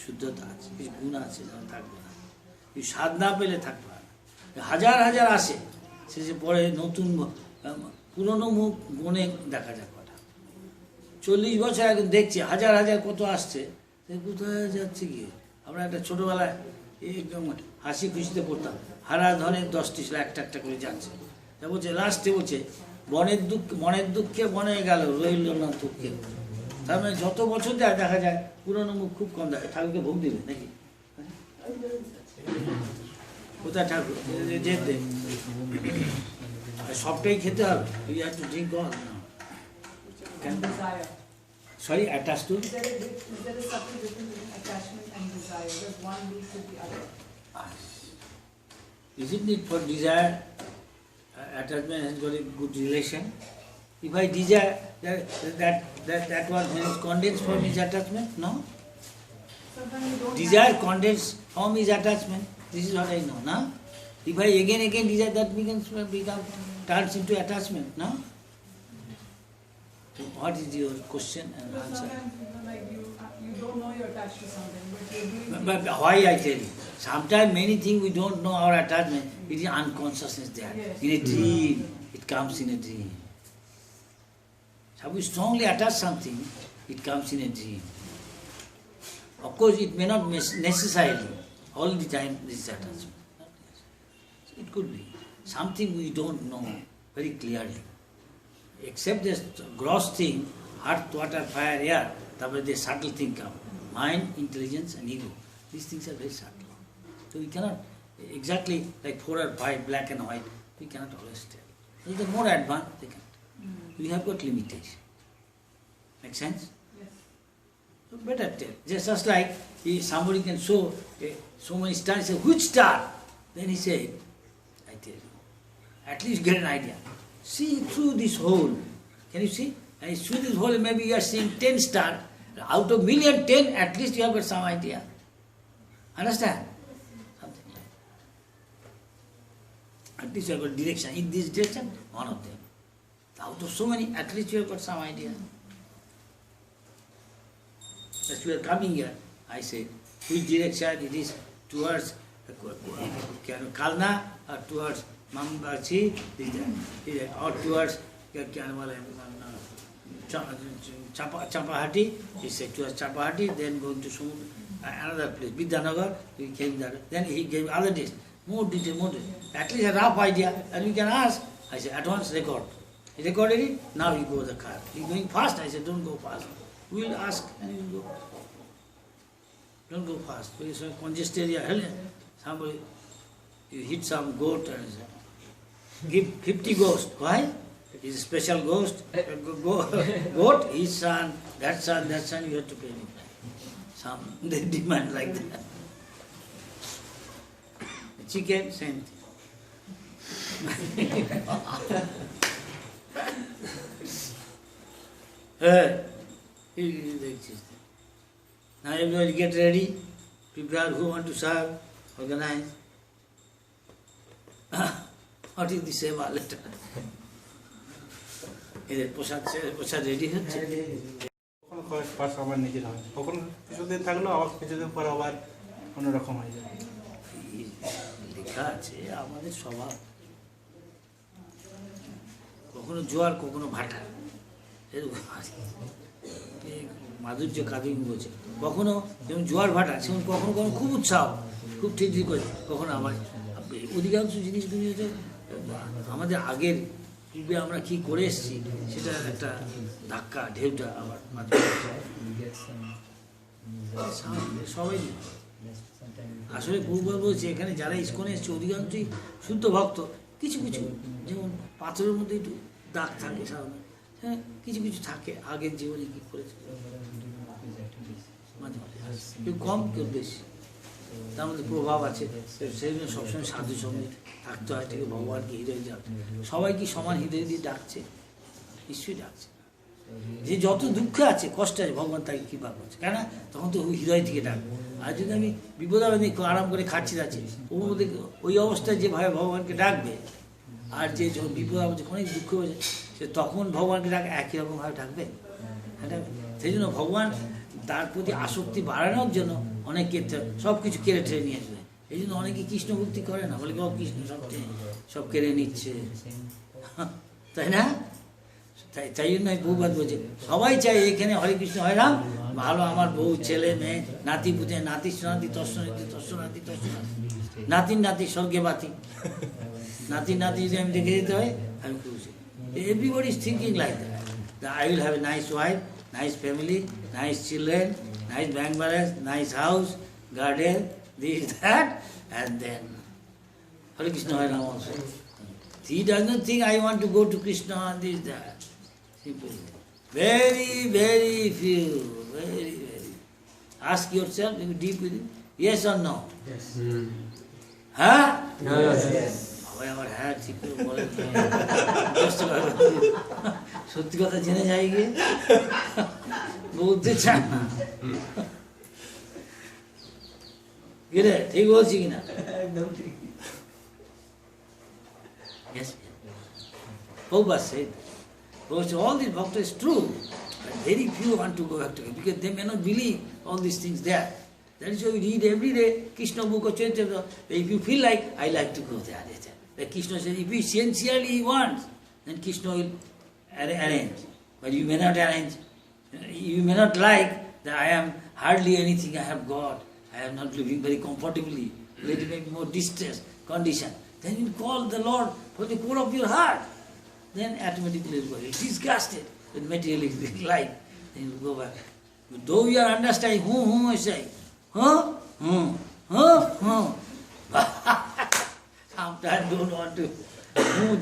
শুদ্ধতা আছে, কিছু গুণ আছে, যেন থাকবে না। এই স্বাদ না পেলে থাকবে না। হাজার হাজার আসে, শেষে পরে নতুন পুরনো মুখ মনে দেখা যায় কটা। 40 বছর এখন দেখছি হাজার হাজার কত আসছে, কোথায় যাচ্ছে গিয়ে। আমরা একটা ছোটোবেলায় একদম হাসি খুশিতে পড়তাম, হারা ধনের 10টি ছিল একটা একটা করে যাচ্ছে। তা বলছে লাস্টে বলছে মনের দুঃখে বনে গেল, রইল না দুঃখে। তার মানে যত বছর যায় দেখা যায় পুরনো মুখ খুব কম দেখে। ঠাকুরকে ভোগ দিবে নাকি? কোথায় ঠাকুর যেতে সবটাই খেতে হবে? You have to drink all. Desire. Sorry, attach to. Is there a subtle difference in attachment and desire? Does one lead to the other? Isn't it for desire? Attachment has got a good relation. If I desire that one is condensed form is attachment, no? Sometimes you don't Desire condensed form is attachment. This is what I know, no? If I again desire, that turns into attachment, no? So what is your question and But answer? sometimes like you don't know you're attached to something, but you're doing But why I tell you? Sometimes many things we don't know our attachment. It is unconsciousness there. Yes. In a dream, it comes in a dream. So we strongly attach something, it comes in a dream. Of course, it may not necessarily all the time this attachment. So it could be something we don't know very clearly. Except this gross thing, earth, water, fire, air, then the subtle thing come. Mind, intelligence and ego. These things are very subtle. So we cannot exactly like 4 or 5, black and white, we cannot always tell. If they're more advanced, they can. We have got limitation. Make sense? yes. So better tell. Just like if somebody can show so many stars, say, which star? Then he said, I tell you. At least get an idea. See through this hole. Can you see? And through this hole, maybe you are seeing 10 stars. Out of million, 10, at least you have got some idea. Understand? Something like that. At least you have got direction. In this direction, one of them. Out of so many, at least you have got some idea. As we are coming here, I said, which direction it is towards Kalna or towards Mambachi, or towards Champahati, he said towards Champahati, then going to another place, Vidyanagar, he came there. Then he gave other days, more detail, at least a rough idea, and we can ask. I said, at once record. He recorded it, now you go the car. He's going fast, I said, don't go fast. We'll ask and you go. Don't go fast. Because in congested area, somebody, you hit some goat and give 50 ghosts. Why? He's a special ghost. Goat, his son, that son, you have to pay him. Some, they demand like that. Chicken, same thing. Now everybody get ready, prepare who want to serve, organize. What is the seva letter? এদের প্রসাদ ready হচ্ছে। কখনো কয়েক পাশ আবার নিজের হয়, কখনো কিছুদিন থাকলেও আবার কিছুদিন পর আবার অন্যরকম হয়ে যায়। লেখা আছে আমাদের স্বভাব, কখনো জোয়ার কখনো ভাটা, এরকম মাধুর্য কাদিম বলছে। কখনো যেমন জোয়ার ভাটা, সেমন কখনো কখনো খুব উৎসাহ, খুব ঠিক করে, কখনো আবার অধিকাংশ জিনিসগুলি হচ্ছে আমাদের আগের পূর্বে আমরা কি করে এসেছি সেটা একটা ধাক্কা ঢেউটা আবার মাথায় সবাই আসলে পূর্ব বলছে এখানে যারা ইস্কনে এসছে অধিকাংশই শুদ্ধ ভক্ত, কিছু কিছু যেমন পাথরের মধ্যে একটু দাগ থাকে সাধারণত, হ্যাঁ কিছু কিছু থাকে আগের জীবনে কি করেছে মাঝে মাঝে কেউ কম কেউ বেশি, তার মধ্যে প্রভাব আছে, সেই জন্য সবসময় সাধু সঙ্গে থাকতে হয়, ঠিক ভগবানকে হৃদয় ডাকতে। সবাই কি সমান হৃদয় দিয়ে ডাকছে? নিশ্চয়ই ডাকছে। যে যত দুঃখে আছে কষ্ট আছে ভগবান তাকে কৃপা করছে, কেন তখন তো হৃদয় থেকে ডাকবো। আর যদি আমি বিপদাবাদী আরাম করে খাচ্ছি যাচ্ছি ওর মধ্যে ওই অবস্থায় যেভাবে ভগবানকে ডাকবে, আর যে যখন বিপদ আপদে অনেক দুঃখ হয়েছে সে তখন ভগবানকে ডাকে একই রকমভাবে ডাকবে। সেই জন্য ভগবান তার প্রতি আসক্তি বাড়ানোর জন্য অনেক ক্ষেত্রে সব কিছু কেড়ে টেনে নিয়ে আসবে। এই জন্য অনেকে কৃষ্ণ ভক্তি করে না, বলে কৃষ্ণ সব কেড়ে নিচ্ছে, তাই না? তাই জন্য বহুবার বলছে সবাই চাই এখানে হরে কৃষ্ণ হরে রাম, ভালো আমার বউ ছেলে মেয়ে নাতি পুঁতে নাতি সোনাতি তস্বনাতি তস্বনাতি তস্বনাতি নাতির নাতি স্বর্গে বাতি, নাতি নাতি যদি আমি দেখে যেতে হয় আমি খুশি। Everybody is thinking like that, I will have a nice wife, nice family, nice children, nice bank balance, nice house, garden, this that, and then Hare Krishna Hare Rama also. He does not think I want to go to Krishna and this that. Simple. Very, very few. Very, very. Ask yourself, you deep within, yes or no? Yes. Huh? Yes. আমার হ্যাঁ ঠিক করে বলেন, সত্যি কথা জেনে যাই গিয়ে বলতে চান না, কিরে ঠিক বলছি কিনা? একদম ঠিক। Yes. Prabhupada said, all these bhaktas is true, but very few want to go back to it because they may not believe all these things there. That is why we read every day Krishna book or Chaitanya. If you feel like, I like to go there. Like Krishna says, if you sincerely want, then Krishna will arrange. But you may not arrange. You may not like that I am hardly anything I have got. I am not living very comfortably. Let it make more distress, condition. Then you call the Lord for the core of your heart. Then automatically you will be disgusted with materialistic life. Then you go back. But though you are understanding, I say, sometimes don't want to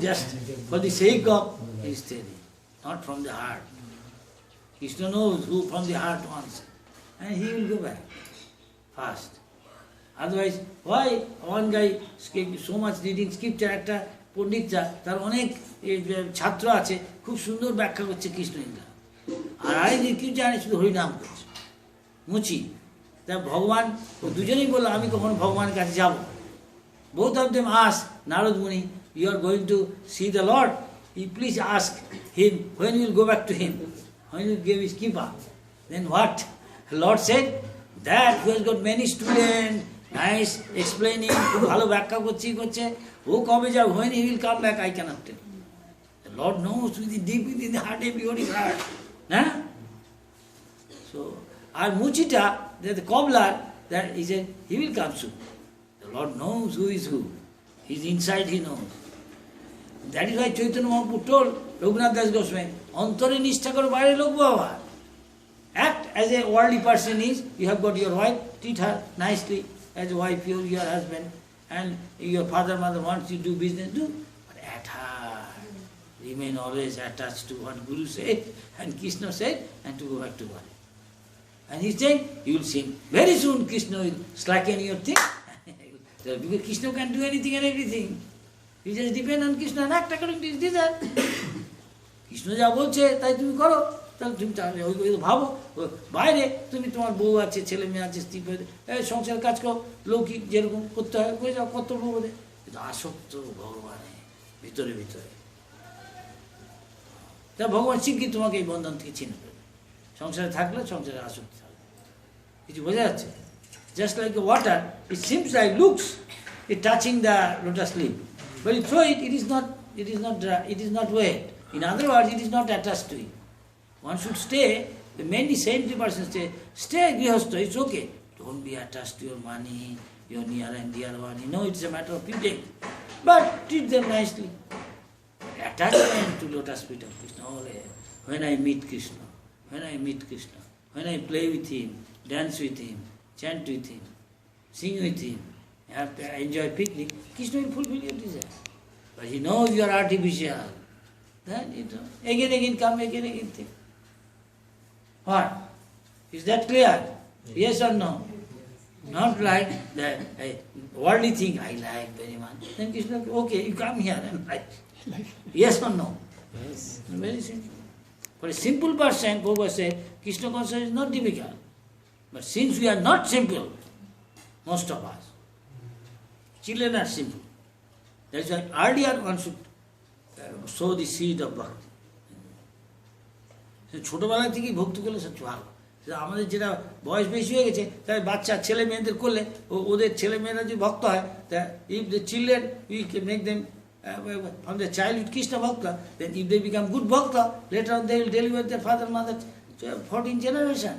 just for the sake of his study, not from the heart. Krishna knows who from the heart wants, and he will go back fast. Otherwise, why one guy so much reading scripture, একটা পণ্ডিতরা তার অনেক ছাত্র আছে খুব সুন্দর ব্যাখ্যা করছে কৃষ্ণ ইন্দ্রা, আর আরেকদিন কি জানে শুধু হরিনাম করছে মুচি। তা ভগবান ও দুজনেই বললো আমি কখনো ভগবানের কাছে যাব। Both of them asked Narad Muni, you are going to see the Lord, you please ask him when you will go back to him, when you will give his kipa. Then what? The Lord said, that who has got many students, nice explaining, খুব ভালো ব্যাখ্যা করছে, ও কবে যাও, when he will come back, I cannot tell. The Lord knows deep within the heart, everybody's heart. Huh? So, our Muchita, the cobbler, that he said, he will come soon. The Lord knows who is who. He's inside, he knows. That is why Chaitanya Mahaprabhu told Raghunath Das Goswami, অন্তরে নিষ্ঠা করো, বাইরে লোক বাবা. Act as a worldly person is, you have got your wife, treat her nicely as a wife, your husband, and your father, mother wants you to do business, do. But at heart, remain always attached to what Guru said, and Krishna said, and to go back to God. And he's saying, you will see, very soon Krishna will slacken your thing, because Krishna can do anything and everything. You just depend on Krishna and act according to his desire. Krishna যা বলছে তাই তুমি করো, তাহলে তুমি তাহলে ওই ভাবো বাইরে তুমি তোমার বউ আছে, ছেলে মেয়ে আছে, স্ত্রী সংসার কাজ করো, লৌকিক যেরকম করতে হয় করে যাও, কর্তব্য বোধে, কিন্তু আসক্ত ভগবানে ভিতরে ভিতরে। তা ভগবান শিগগির তোমাকে এই বন্ধন থেকে ছিন্ন করবে। সংসারে থাকলে সংসারে আসক্তি থাকবে, কিছু বোঝা যাচ্ছে? Just like the water, it seems like looks, it touching the lotus leaf, but you throw it, it is not wet. In other words, it is not attached to it. One should stay, the mainly saintly person stay grihastha, it's okay. Don't be attached to your money, your near and dear one. You know it's a matter of few days. But treat them nicely. attachment to lotus feet of Krishna. When I meet Krishna, when I meet Krishna, when I play with him, dance with him, chant with him, sing with him, enjoy picnic, Krishna will fulfill your desire. But he knows you are artificial. Then again come, again think. What? Is that clear? Yes or no? Not like that worldly thing, I like very much. Then Krishna, okay, you come here and like. Yes or no? Yes. Very simple. For a simple person, Prabhupada said, Krishna consciousness is not difficult. But since we are not simple, most of us, children are simple. That's why earlier one should sow the seed of bhakti. ছোটবেলা থেকেই ভক্তি করলে সবচেয়ে ভালো। আমাদের যেটা বয়স বেশি হয়ে গেছে তাই বাচ্চা ছেলে মেয়েদের করলে ওদের ছেলে মেয়েরা যদি ভক্ত হয় তা if the children we can make them from the childhood Krishna Bhakta, then if they become good Bhakta, later on they will deliver their father, mother, 14 generation.